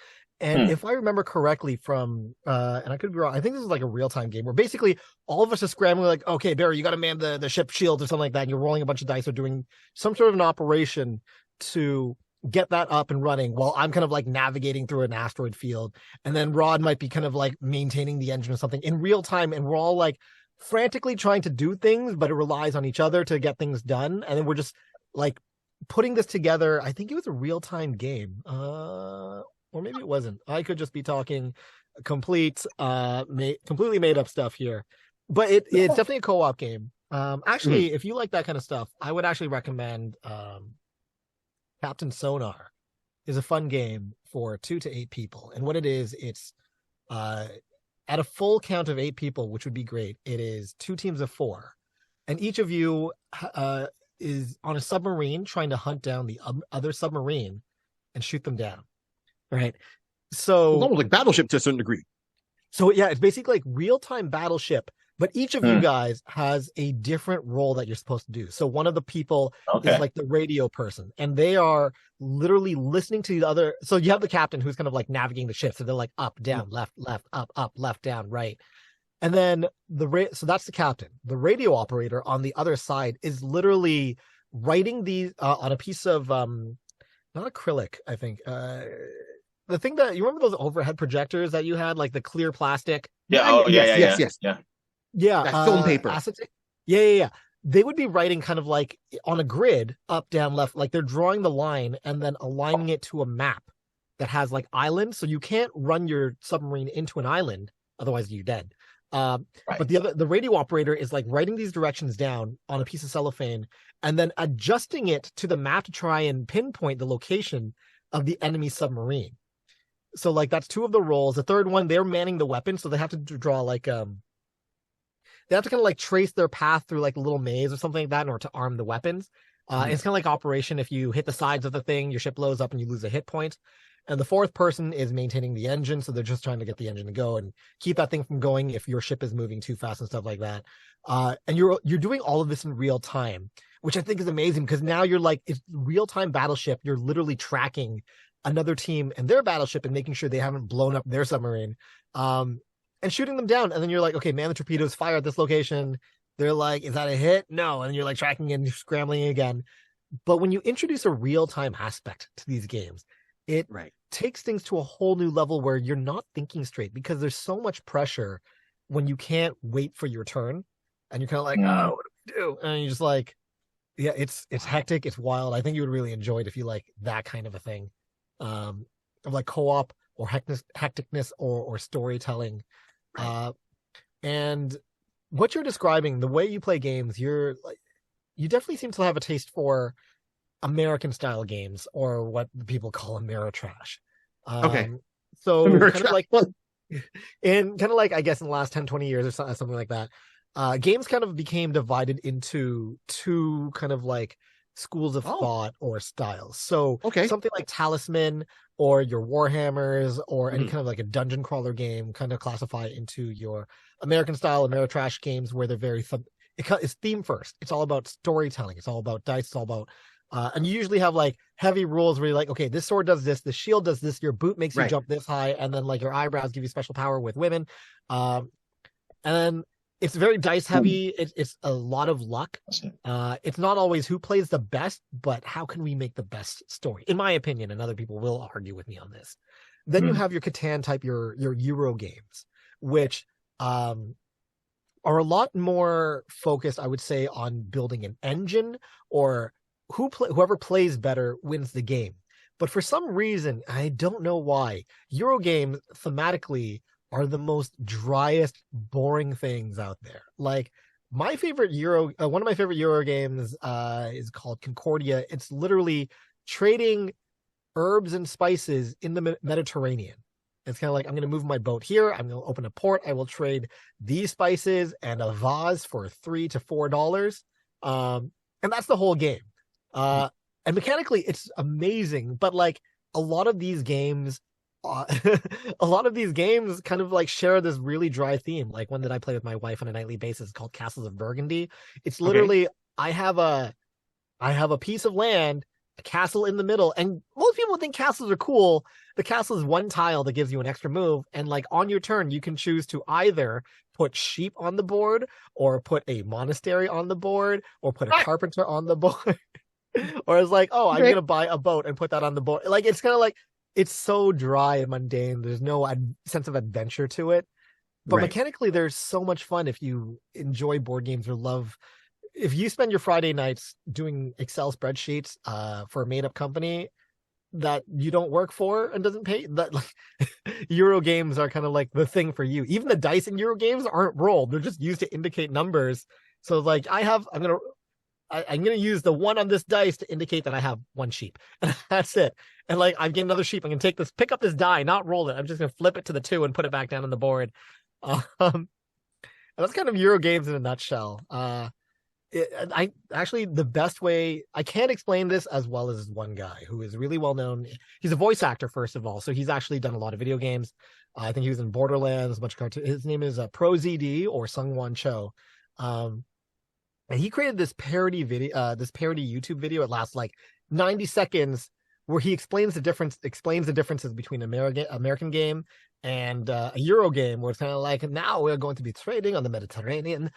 And if I remember correctly from, and I could be wrong, I think this is like a real-time game where basically all of us are scrambling like, okay, Barry, you got to man the ship shield or something like that. And you're rolling a bunch of dice or doing some sort of an operation to get that up and running while I'm kind of like navigating through an asteroid field. And then Rod might be kind of like maintaining the engine or something in real time. And we're all like frantically trying to do things, but it relies on each other to get things done. And then we're just like putting this together. I think it was a real time game. Or maybe it wasn't. I could just be talking completely made up stuff here. But it's definitely a co-op game. Actually, if you like that kind of stuff, I would actually recommend Captain Sonar is a fun game for 2 to 8 people. And what it is, it's at a full count of 8 people, which would be great. It is 2 teams of 4. And each of you is on a submarine trying to hunt down the other submarine and shoot them down. Right. So it's almost like Battleship to a certain degree. So yeah, it's basically like real-time Battleship, but each of you guys has a different role that you're supposed to do. So one of the people is like the radio person, and they are literally listening to the other. So you have the captain who's kind of like navigating the ship. So they're like up, down, left, up, left, down, right. And then so that's the captain. The radio operator on the other side is literally writing these on a piece of not acrylic, I think. The thing that you remember those overhead projectors that you had, like the clear plastic? Yeah. Oh, yes. Yeah. That film paper. Yeah. They would be writing kind of like on a grid, up, down, left, like they're drawing the line and then aligning it to a map that has like islands. So you can't run your submarine into an island, otherwise you're dead. But the radio operator is like writing these directions down on a piece of cellophane and then adjusting it to the map to try and pinpoint the location of the enemy submarine. So like that's 2 of the roles. The third one, they're manning the weapon, so they have to draw like they have to kind of like trace their path through like a little maze or something like that in order to arm the weapons. It's kind of like Operation. If you hit the sides of the thing, your ship blows up and you lose a hit point. And the 4th person is maintaining the engine, so they're just trying to get the engine to go and keep that thing from going if your ship is moving too fast and stuff like that. And you're doing all of this in real time, which I think is amazing because now you're like, it's real time Battleship. You're literally tracking another team and their battleship and making sure they haven't blown up their submarine, and shooting them down. And then you're like, okay, man the torpedoes, fire at this location. They're like, is that a hit? No. And you're like tracking and scrambling again. But when you introduce a real-time aspect to these games, it takes things to a whole new level where you're not thinking straight because there's so much pressure when you can't wait for your turn and you're kind of like, oh, what do we do? And you're just like, yeah, it's hectic. It's wild. I think you would really enjoy it if you like that kind of a thing. Of like co-op or hecticness or storytelling. And what you're describing, the way you play games, you definitely seem to have a taste for American style games or what people call Ameritrash. So kind of like I guess in the last 10, 20 years or something like that, games kind of became divided into 2 kind of like schools of thought or styles. So something like Talisman or your Warhammers or any kind of like a dungeon crawler game kind of classify into your American style Ameritrash games where they're very it's theme first. It's all about storytelling. It's all about dice. It's all about and you usually have like heavy rules where you're like, okay, this sword does this, the shield does this, your boot makes you jump this high, and then like your eyebrows give you special power with women. And then it's very dice heavy. It's a lot of luck. It's not always who plays the best, but how can we make the best story, in my opinion, and other people will argue with me on this. Then you have your Catan type, your Euro games, which are a lot more focused, I would say, on building an engine or whoever plays better wins the game. But for some reason, I don't know why, Euro games thematically are the most driest, boring things out there. Like my favorite one of my favorite Euro games is called Concordia. It's literally trading herbs and spices in the Mediterranean. It's kind of like, I'm going to move my boat here. I'm going to open a port. I will trade these spices and a vase for $3 to $4. And that's the whole game. And mechanically, it's amazing. But like a lot of these games kind of like share this really dry theme. Like one that I play with my wife on a nightly basis called Castles of Burgundy. It's literally, I have a piece of land, a castle in the middle, and most people think castles are cool. The castle is 1 tile that gives you an extra move, and like on your turn you can choose to either put sheep on the board or put a monastery on the board or put a carpenter on the board. Or it's like, oh, I'm Okay. gonna buy a boat and put that on the boat. Like it's kind of like it's so dry and mundane. There's no sense of adventure to it. But Right. mechanically, there's so much fun if you enjoy board games or love. If you spend your Friday nights doing Excel spreadsheets for a made up company that you don't work for and doesn't pay, that like Euro games are kind of like the thing for you. Even the dice in Euro games aren't rolled; they're just used to indicate numbers. So like I'm gonna use the one on this dice to indicate that I have one sheep. And that's it. And like I've gained another sheep. I can pick up this die, not roll it. I'm just gonna flip it to the 2 and put it back down on the board. And that's kind of Euro games in a nutshell. I actually the best way I can't explain this as well as one guy who is really well known. He's a voice actor first of all, so he's actually done a lot of video games. I think he was in Borderlands, a bunch of cartoons. His name is ProZD or Sungwon Cho. And he created this parody video, this parody YouTube video. It lasts like 90 seconds, where he explains the differences between American game and a Euro game, where it's kind of like, now we're going to be trading on the Mediterranean.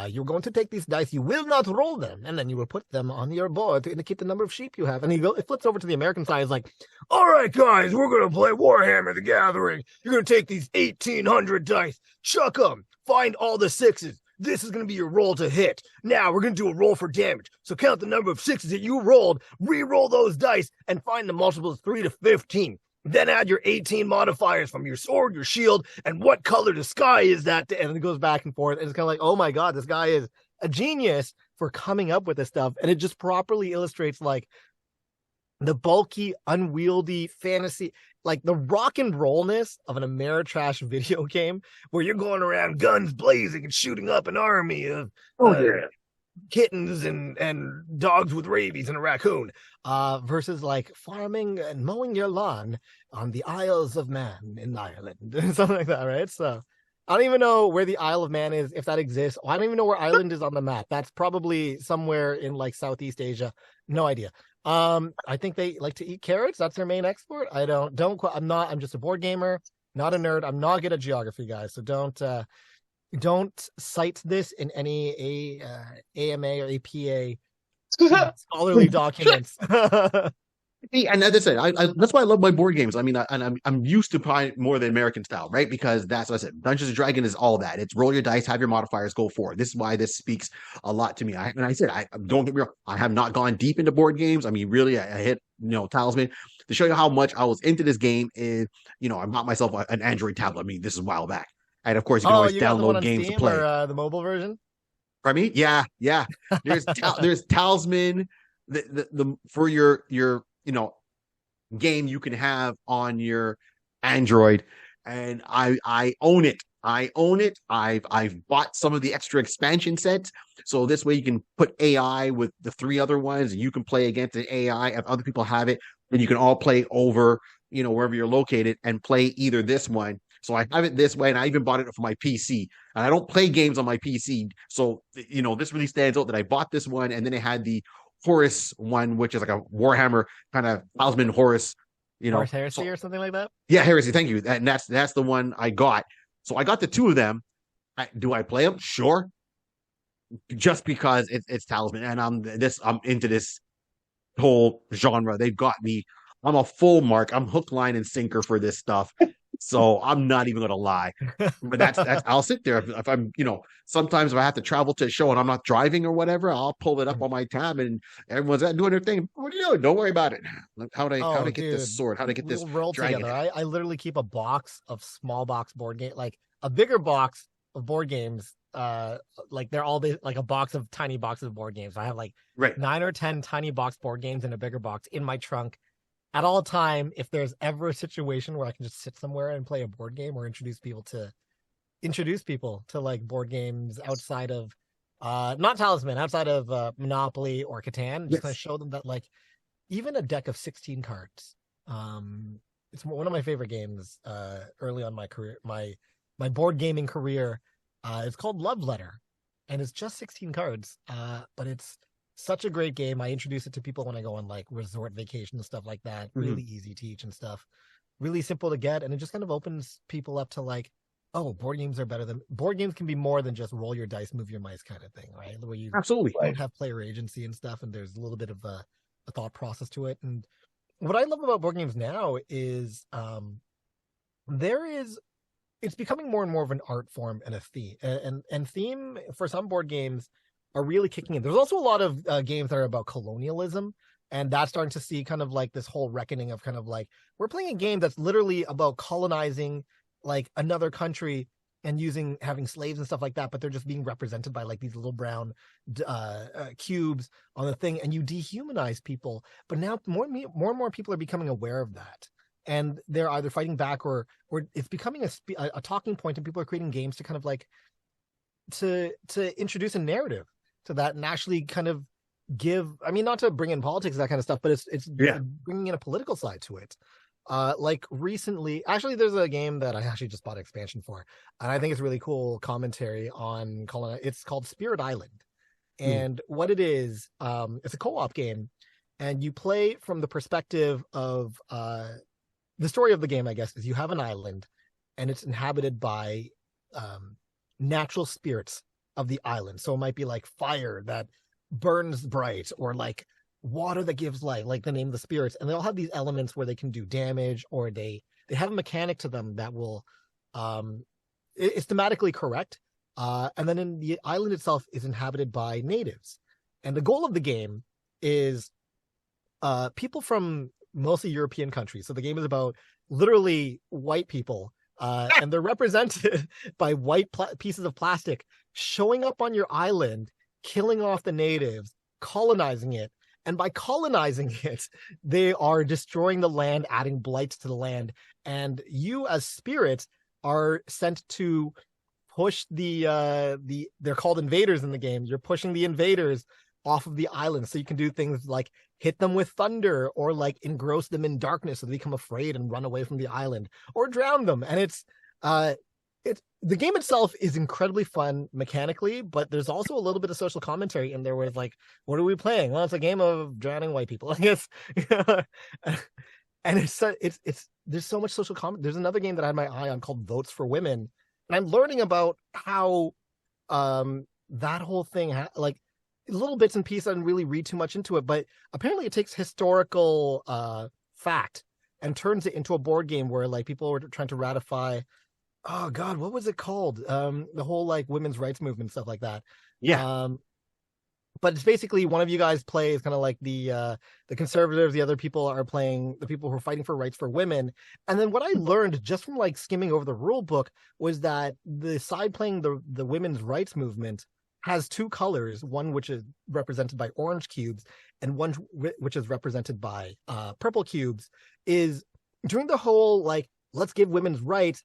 You're going to take these dice, you will not roll them, and then you will put them on your board to indicate the number of sheep you have. And it flips over to the American side. It's like, all right, guys, we're going to play Warhammer the Gathering. You're going to take these 1,800 dice, chuck them, find all the 6s. This is going to be your roll to hit. Now we're going to do a roll for damage. So count the number of 6s that you rolled, re-roll those dice, and find the multiples 3 to 15. Then add your 18 modifiers from your sword, your shield, and what color the sky is that. And it goes back and forth. And it's kind of like, oh my God, this guy is a genius for coming up with this stuff. And it just properly illustrates like the bulky, unwieldy fantasy, like the rock and rollness of an Ameritrash video game where you're going around guns blazing and shooting up an army of kittens and dogs with rabies and a raccoon, versus like farming and mowing your lawn on the Isles of Man in Ireland, something like that, right? So I don't even know where the Isle of Man is, if that exists. I don't even know where Ireland is on the map. That's probably somewhere in like Southeast Asia. No idea. I think they like to eat carrots. That's their main export. I'm just a board gamer, not a nerd. I'm not good at geography, guys. So don't cite this in any AMA or APA scholarly documents. And as I said, that's why I love my board games. I mean, I'm used to probably more than American style, right? Because that's what I said. Dungeons and Dragons is all that. It's roll your dice, have your modifiers, go for it. This is why this speaks a lot to me. I don't get me wrong. I have not gone deep into board games. I mean, really, I hit Talisman to show you how much I was into this game. Is I bought myself an Android tablet. I mean, this is a while back, and of course, you can always download games Steam to play. Or the mobile version. Pardon me? Yeah. There's Talisman. The for your game you can have on your Android, and I own it. I've bought some of the extra expansion sets, so this way you can put AI with the 3 other ones, and you can play against the AI. If other people have it, then you can all play over, wherever you're located, and play either this one. So I have it this way, and I even bought it for my PC. And I don't play games on my PC, so this really stands out that I bought this one, and then it had the Horus one, which is like a Warhammer kind of Talisman Horus, Horus Heresy or something like that. Yeah, Heresy. Thank you. And that's the one I got. So I got the 2 of them. Do I play them? Sure. Just because it's Talisman, and I'm into this whole genre. They've got me. I'm a full mark. I'm hook, line, and sinker for this stuff. So I'm not even gonna lie, but that's I'll sit there if I'm sometimes if I have to travel to a show and I'm not driving or whatever, I'll pull it up on my tab and everyone's doing their thing. What are you doing? Don't worry about it. How to get this sword? How to get this roll dragon? Together. I literally keep a box of small box board game, like a bigger box of board games. Like they're all like a box of tiny boxes of board games. I have like 9 or 10 tiny box board games in a bigger box in my trunk. At all time, if there's ever a situation where I can just sit somewhere and play a board game or introduce people to like board games outside of not Talisman, outside of Monopoly or Catan, just kind of show them that like even a deck of 16 cards. It's one of my favorite games early on my career, my board gaming career. It's called Love Letter, and it's just 16 cards, but it's such a great game. I introduce it to people when I go on like resort vacation and stuff like that. Really easy to teach and stuff. Really simple to get, and it just kind of opens people up to like, oh, board games can be more than just roll your dice, move your mice kind of thing, right? Where you absolutely don't have player agency and stuff, and there's a little bit of a thought process to it. And what I love about board games now is it's becoming more and more of an art form and a theme, and theme for some board games are really kicking in. There's also a lot of games that are about colonialism, and that's starting to see kind of like this whole reckoning of kind of like, we're playing a game that's literally about colonizing like another country and having slaves and stuff like that, but they're just being represented by like these little brown cubes on the thing, and you dehumanize people. But now more and more people are becoming aware of that, and they're either fighting back or it's becoming a talking point, and people are creating games to kind of like to introduce a narrative to that and actually kind of give, I mean, not to bring in politics, that kind of stuff, but it's bringing in a political side to it. Like recently, actually, there's a game that I actually just bought an expansion for, and I think it's really cool commentary on it's called Spirit Island. And what it is, it's a co-op game, and you play from the perspective of the story of the game, I guess, is you have an island, and it's inhabited by natural spirits of the island. So it might be like fire that burns bright, or like water that gives light, like the name of the spirits, and they all have these elements where they can do damage, or they have a mechanic to them that will it's thematically correct. And then in the island itself is inhabited by natives, and the goal of the game is people from mostly European countries. So the game is about literally white people, and they're represented by white pieces of plastic showing up on your island, killing off the natives, colonizing it. And by colonizing it, they are destroying the land, adding blights to the land. And you as spirits are sent to push they're called invaders in the game. You're pushing the invaders off of the island. So you can do things like hit them with thunder, or like engross them in darkness so they become afraid and run away from the island, or drown them. And it's the game itself is incredibly fun mechanically, but there's also a little bit of social commentary in there where it's like, what are we playing? Well, it's a game of drowning white people, I guess. And it's there's so much social comment. There's another game that I had my eye on called Votes for Women, and I'm learning about how that whole thing like little bits and pieces. I didn't really read too much into it, but apparently it takes historical fact and turns it into a board game where like people were trying to ratify, oh God, what was it called? The whole like women's rights movement, stuff like that. Yeah. But it's basically one of you guys plays kind of like the conservatives, the other people are playing the people who are fighting for rights for women. And then what I learned just from like skimming over the rule book was that the side playing the women's rights movement has two colors, one which is represented by orange cubes and one which is represented by purple cubes. Is during the whole like, let's give women's rights,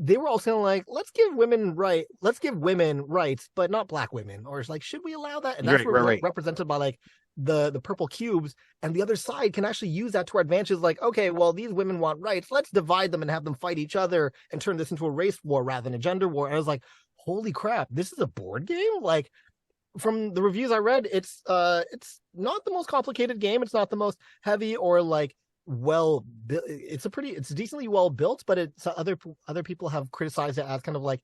they were also like, let's give women rights, but not black women. Or it's like, should we allow that? And that's represented by like the purple cubes, and the other side can actually use that to our advantage. Like, okay, well, these women want rights, let's divide them and have them fight each other and turn this into a race war rather than a gender war. And I was like, holy crap, this is a board game? Like, from the reviews I read, it's not the most complicated game, it's not the most heavy or like well built. It's decently well built, but it's other people have criticized it as kind of like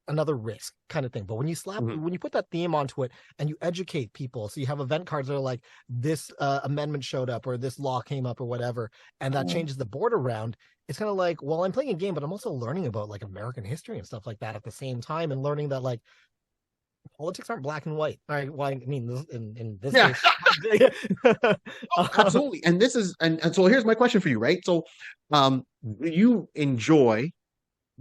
another risk kind of thing. But when you when you put that theme onto it and you educate people, so you have event cards that are like, this amendment showed up, or this law came up, or whatever, and that changes the board around, it's kind of like, well, I'm playing a game, but I'm also learning about like American history and stuff like that at the same time, and learning that like politics aren't black and white. All right, well, I mean, in this case. Absolutely. And this is, and so here's my question for you, right? So you enjoy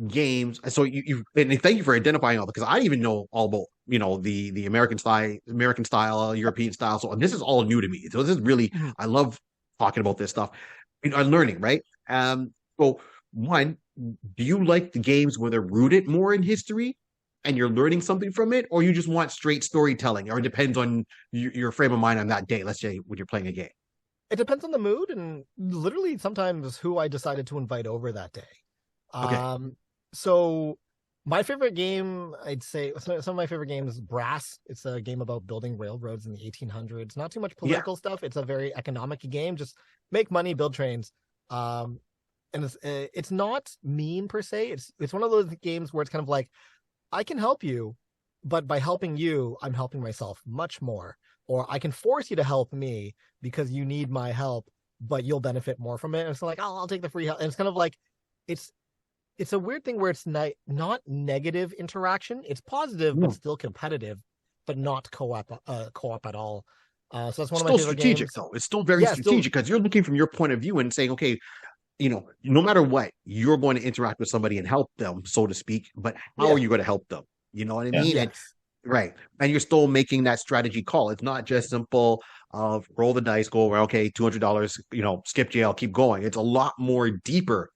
games, so you and thank you for identifying all, because I didn't even know all about, you know, the American style, European style. So this is all new to me. So this is really, I love talking about this stuff. I'm learning, right? So one, do you like the games where they're rooted more in history and you're learning something from it, or you just want straight storytelling, or it depends on your frame of mind on that day, let's say when you're playing a game? It depends on the mood and literally sometimes who I decided to invite over that day. Okay. So my favorite game, I'd say some of my favorite games, Brass. It's a game about building railroads in the 1800s. Not too much political stuff. It's a very economic game. Just make money, build trains. And it's not mean per se. It's one of those games where it's kind of like, I can help you, but by helping you, I'm helping myself much more. or I can force you to help me because you need my help, but you'll benefit more from it. And it's like, oh, I'll take the free help. And it's kind of like, it's a weird thing where it's not negative interaction. It's positive, but still competitive, but not co-op at all. So that's one of my favorite strategic games. though. It's still very strategic because you're looking from your point of view and saying, okay, no matter what, you're going to interact with somebody and help them, so to speak. But how are you going to help them? You know what I mean? Yes. Right. And you're still making that strategy call. It's not just simple of roll the dice, go over, okay, $200, skip jail, keep going. It's a lot more deeper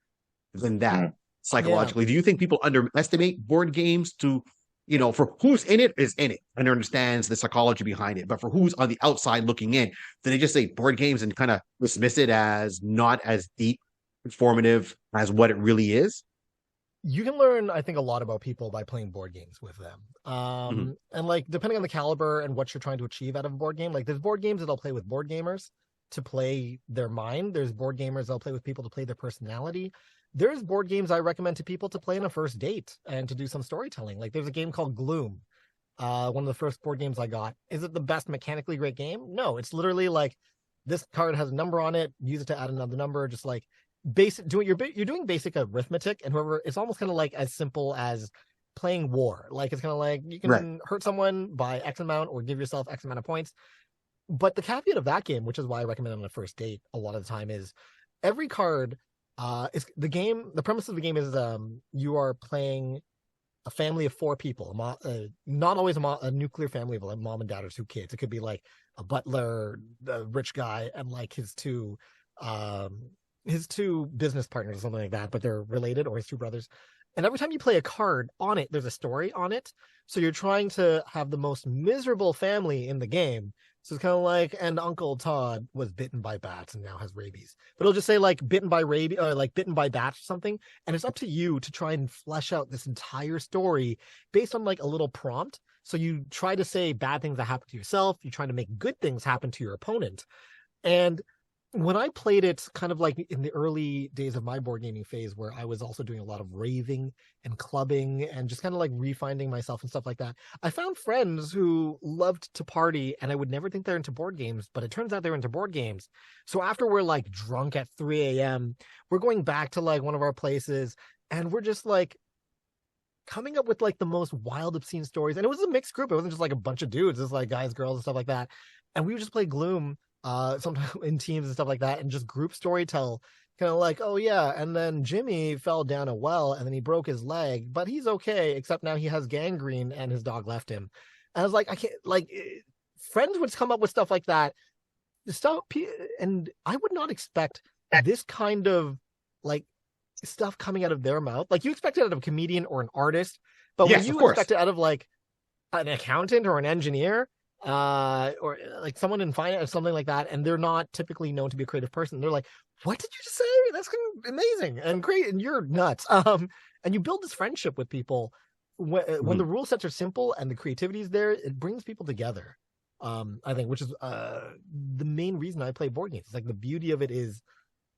than that psychologically. Do you think people underestimate board games for who's in it is in it and understands the psychology behind it. But for who's on the outside looking in, do they just say board games and kind of dismiss it as not as deep, informative as what it really is? You can learn, I think, a lot about people by playing board games with them. And like, depending on the caliber and what you're trying to achieve out of a board game, like there's board games that I'll play with board gamers to play their mind. There's board gamers I'll play with people to play their personality. There's board games I recommend to people to play on a first date and to do some storytelling. Like there's a game called Gloom. One of the first board games I got. Is it the best mechanically great game? No, it's literally like this card has a number on it. Use it to add another number. Just like you're doing basic arithmetic, and it's almost kind of like as simple as playing war. Like it's kind of like you can hurt someone by X amount or give yourself X amount of points. But the caveat of that game, which is why I recommend it on a first date a lot of the time, is every card. The premise of the game is you are playing a family of 4 people, not always a nuclear family of like mom and dad or 2 kids. It could be like a butler, the rich guy, and like his two business partners or something like that, but they're related, or his 2 brothers. And every time you play a card on it, there's a story on it. So you're trying to have the most miserable family in the game. So it's kind of like, and Uncle Todd was bitten by bats and now has rabies. But it'll just say like bitten by rabies or like bitten by bats or something. And it's up to you to try and flesh out this entire story based on like a little prompt. So you try to say bad things that happen to yourself. You try to make good things happen to your opponent. And when I played it kind of like in the early days of my board gaming phase, where I was also doing a lot of raving and clubbing and just kind of like refining myself and stuff like that, I found friends who loved to party, and I would never think they're into board games, but it turns out they're into board games. So after we're like drunk at 3 a.m., we're going back to like one of our places, and we're just like coming up with like the most wild, obscene stories. And it was a mixed group. It wasn't just like a bunch of dudes. It's like guys, girls, and stuff like that. And we would just play Gloom sometimes in teams and stuff like that, and just group storytell, kind of like, oh yeah, and then Jimmy fell down a well and then he broke his leg, but he's okay, except now he has gangrene and his dog left him. And I was like, I can't, like, friends would come up with stuff like that, and I would not expect this kind of like stuff coming out of their mouth. Like you expect it out of a comedian or an artist, but when you expect it out of like an accountant or an engineer, or like someone in finance or something like that, and they're not typically known to be a creative person, they're like, what did you just say? That's amazing and great, and you're nuts. And you build this friendship with people when the rule sets are simple and the creativity is there. It brings people together, I think, which is the main reason I play board games. It's like the beauty of it is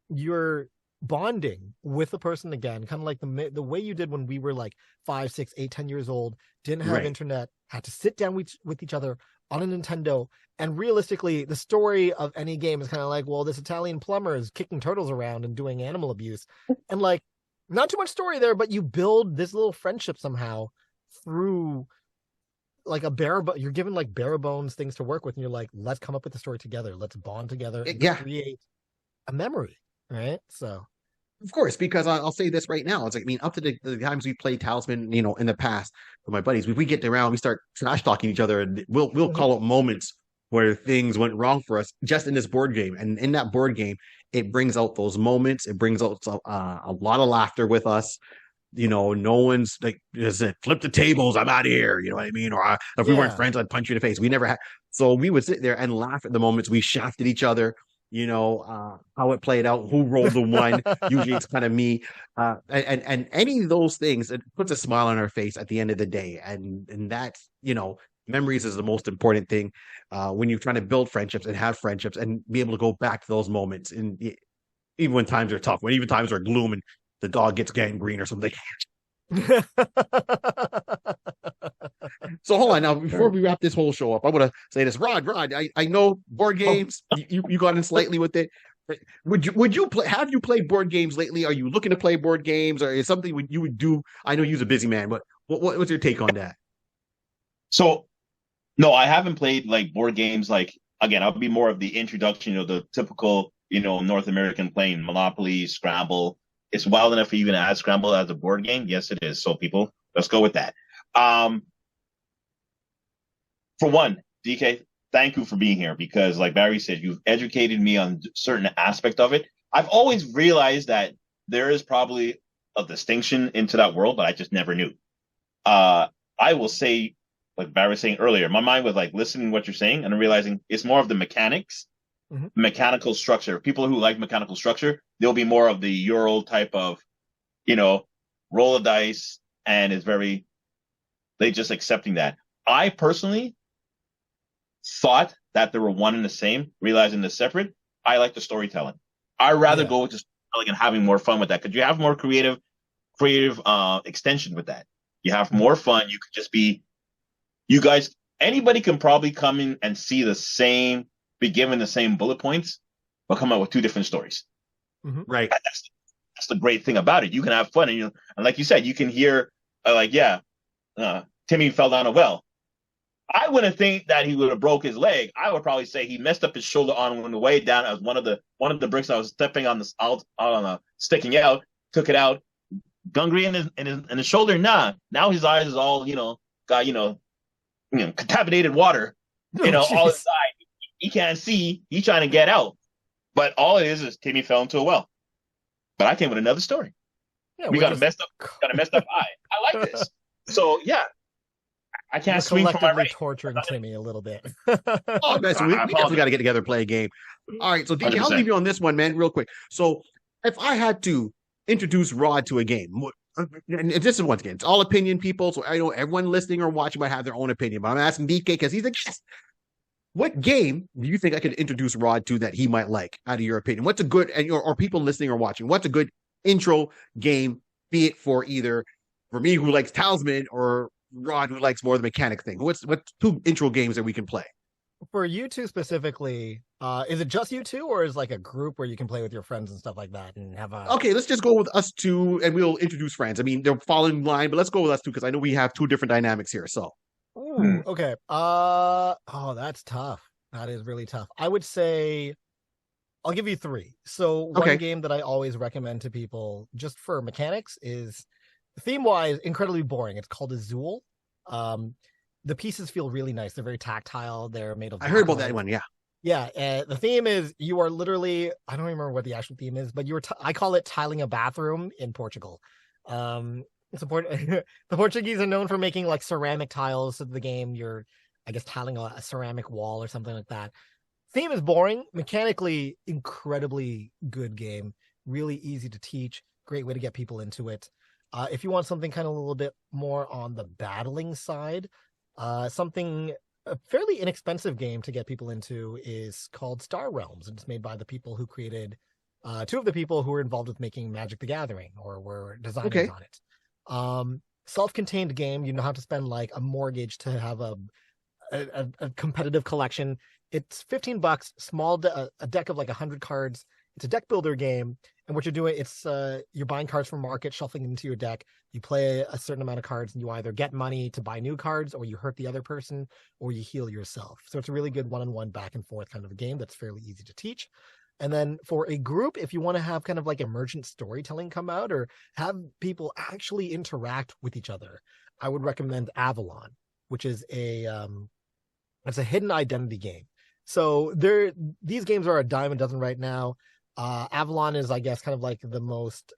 you're bonding with a person again, kind of like the way you did when we were like 5, 6, 8, 10 years old, didn't have internet, had to sit down with each other on a Nintendo. And realistically, the story of any game is kind of like, well, this Italian plumber is kicking turtles around and doing animal abuse. And like, not too much story there, but you build this little friendship somehow through like you're given like bare bones things to work with. And you're like, let's come up with the story together. Let's bond together and create a memory. Right. So. Of course, because I'll say this right now. It's like, I mean, up to the times we played Talisman, in the past with my buddies, we get around, we start trash talking each other, and we'll call out moments where things went wrong for us just in this board game. And in that board game, it brings out those moments. It brings out a lot of laughter with us. No one's like, flip the tables, I'm out of here. You know what I mean? Or if we weren't friends, I'd punch you in the face. We never had. So we would sit there and laugh at the moments we shafted each other. How it played out, who rolled the one. Usually it's kind of me. And any of those things, it puts a smile on our face at the end of the day. And that's, memories is the most important thing when you're trying to build friendships and have friendships and be able to go back to those moments. And even when times are tough, when even times are gloom and the dog gets gangrene or something. So hold on now. Before we wrap this whole show up, I want to say this, Rod. I know board games. You got in slightly with it. Would you play? Have you played board games lately? Are you looking to play board games, or is something you would do? I know you're a busy man, but what's your take on that? So no, I haven't played like board games. Like again, I'll be more of the introduction, the typical, North American playing Monopoly, Scrabble. It's wild enough for you to add Scrabble as a board game. Yes, it is. So people, let's go with that. For one, DK, thank you for being here because, like Barry said, you've educated me on certain aspect of it. I've always realized that there is probably a distinction into that world, but I just never knew. I will say, like Barry was saying earlier, my mind was like listening to what you're saying and realizing it's more of the mechanics, mechanical structure. People who like mechanical structure, they'll be more of the Euro type of, roll of dice, and it's they just accepting that. I personally thought that they were one and the same, realizing they're separate. I like the storytelling. I'd rather go with the storytelling and having more fun with that because you have more creative extension with that. You have more fun. You could just be, you guys, anybody can probably come in and see be given the same bullet points, but come out with two different stories. Right. That's the great thing about it. You can have fun, and like you said, you can hear Timmy fell down a well. I wouldn't think that he would have broke his leg. I would probably say he messed up his shoulder on the way down as one of the bricks I was stepping on sticking out, took it out, gangrene in his shoulder. Nah, now his eyes is all got contaminated water, all inside. He can't see. He's trying to get out, but all it is Timmy fell into a well. But I came with another story. Yeah, we got a messed up eye. I like this. So yeah. I can't swing from my right. Torturing Timmy a little bit. Oh, man, so we definitely got to get together and play a game. All right, so DK, I'll leave you on this one, man, real quick. So if I had to introduce Rod to a game, and this is once again, it's all opinion, people. So I know everyone listening or watching might have their own opinion, but I'm asking DK because he's a guest. What game do you think I could introduce Rod to that he might like, out of your opinion? What's a good, or people listening or watching, what's a good intro game, be it for either for me who likes Talisman or Rod who likes more of the mechanic thing? What's two intro games that we can play? For you two specifically, is it just you two, or is like a group where you can play with your friends and stuff like that and have a... Okay, let's just go with us two and we'll introduce friends. I mean, they're following line, but let's go with us two because I know we have two different dynamics here. So okay. Oh, that's tough. That is really tough. I would say I'll give you three. So one game that I always recommend to people just for mechanics is theme-wise incredibly boring. It's called Azul. The pieces feel really nice. They're very tactile. They're made of... I heard about that one, yeah. Yeah, the theme is you are literally... I don't remember what the actual theme is, but I call it tiling a bathroom in Portugal. The Portuguese are known for making like ceramic tiles of the game. You're, I guess, tiling a ceramic wall or something like that. Theme is boring. Mechanically, incredibly good game. Really easy to teach. Great way to get people into it. If you want something kind of a little bit more on the battling side, a fairly inexpensive game to get people into is called Star Realms. It's made by the people who created, two of the people who were involved with making Magic the Gathering or were designers on it. Self-contained game. You don't have to spend like a mortgage to have a competitive collection. It's $15, a deck of like 100 cards. It's a deck builder game. And what you're doing, it's you're buying cards from market, shuffling them into your deck. You play a certain amount of cards, and you either get money to buy new cards, or you hurt the other person, or you heal yourself. So it's a really good one-on-one back and forth kind of a game that's fairly easy to teach. And then for a group, if you want to have kind of like emergent storytelling come out or have people actually interact with each other, I would recommend Avalon, which is it's a hidden identity game. So these games are a dime a dozen right now. Avalon is, I guess, kind of like the most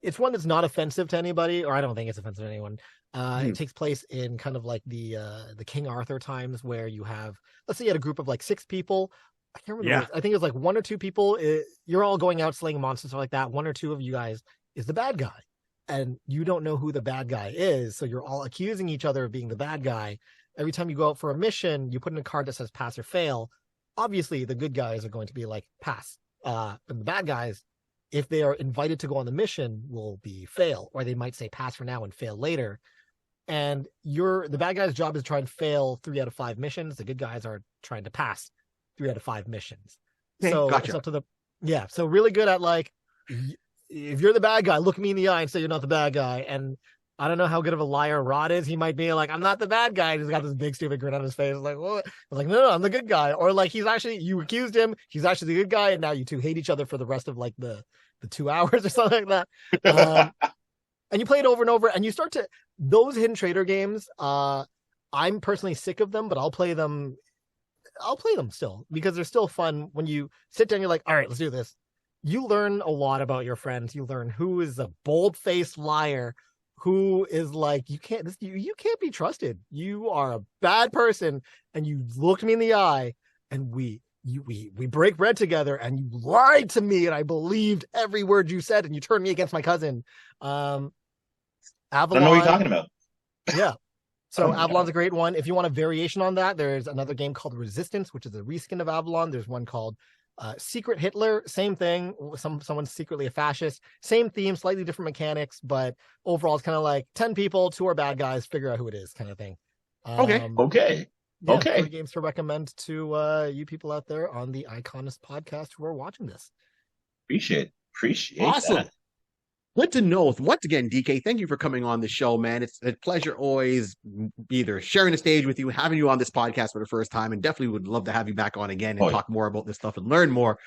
it's one that's not offensive to anybody, or I don't think it's offensive to anyone. It takes place in kind of like the King Arthur times, where you have, let's say you had a group of like 6 people. I can't remember. I think it was like 1 or 2 people. You're all going out slaying monsters, stuff like that. 1 or 2 of you guys is the bad guy, and you don't know who the bad guy is. So you're all accusing each other of being the bad guy. Every time you go out for a mission, you put in a card that says pass or fail. Obviously, the good guys are going to be like pass. And the bad guys, if they are invited to go on the mission, will be fail, or they might say pass for now and fail later. and the bad guy's job is to try and fail 3 out of 5 missions. The good guys are trying to pass 3 out of 5 missions. Okay, So gotcha. it's up to so really good at like, if you're the bad guy, look me in the eye and say you're not the bad guy. And I don't know how good of a liar Rod is. He might be like, I'm not the bad guy. He's got this big stupid grin on his face. Like, what? I was like, no, I'm the good guy. Or like, you accused him. He's actually the good guy. And now you two hate each other for the rest of like the 2 hours or something like that. And you play it over and over, and you start to those hidden trader games. I'm personally sick of them, but I'll play them still because they're still fun. When you sit down, you're like, all right, let's do this. You learn a lot about your friends. You learn who is a bold-faced liar, who is like, you can't be trusted. You are a bad person, and you looked me in the eye, and we break bread together, and you lied to me, and I believed every word you said, and you turned me against my cousin. Avalon, I don't know what you're talking about. Yeah. So Oh my Avalon's God. a great one. If you want a variation on that, there's another game called Resistance, which is a reskin of Avalon. There's one called Secret Hitler. Same thing. Someone's secretly a fascist. Same theme, slightly different mechanics, but overall it's kind of like 10 people, 2 are bad guys, figure out who it is kind of thing. Okay. Yeah, Okay. 3 games to recommend to you people out there on the iConis podcast who are watching this. Appreciate Awesome. that. Good to know. Once again, DK, thank you for coming on the show, man. It's a pleasure always either sharing the stage with you, having you on this podcast for the first time, and definitely would love to have you back on again and talk more about this stuff and learn more.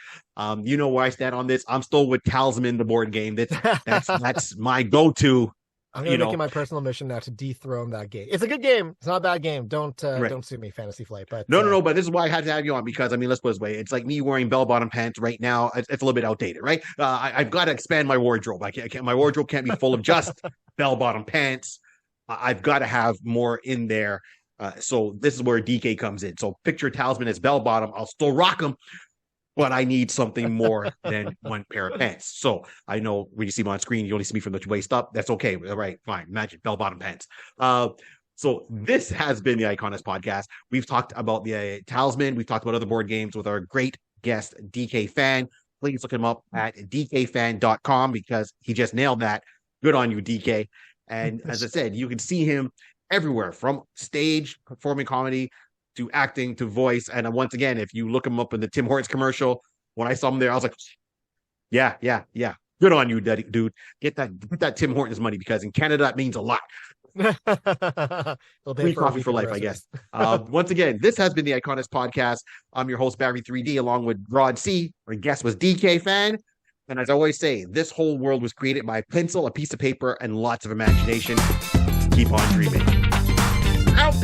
You know where I stand on this. I'm still with Talisman, the board game. That's my go-to. I'm going to make it my personal mission now to dethrone that game. It's a good game. It's not a bad game. Don't sue me, Fantasy Flight. But No. But this is why I had to have you on because, I mean, let's put it this way. It's like me wearing bell-bottom pants right now. It's a little bit outdated, right? I've got to expand my wardrobe. My wardrobe can't be full of just bell-bottom pants. I've got to have more in there. So this is where DK comes in. So picture Talisman as bell-bottom. I'll still rock them, but I need something more than one pair of pants. So I know when you see me on screen, you only see me from the waist up. That's okay. All right, fine. Imagine bell-bottom pants. So this has been the iConis podcast. We've talked about the Talisman. We've talked about other board games with our great guest, DK Phan. Please look him up at dkphan.com because he just nailed that. Good on you, DK. And as I said, you can see him everywhere from stage, performing comedy, to acting, to voice. And once again, if you look him up in the Tim Hortons commercial, when I saw him there, I was like, yeah. Good on you, dude. Get that Tim Hortons money because in Canada, that means a lot. Free coffee for life, I guess. Once again, this has been the iConis podcast. I'm your host, Barry 3D, along with Rod C. Our guest was DK Phan. And as I always say, this whole world was created by a pencil, a piece of paper, and lots of imagination. Keep on dreaming. Out!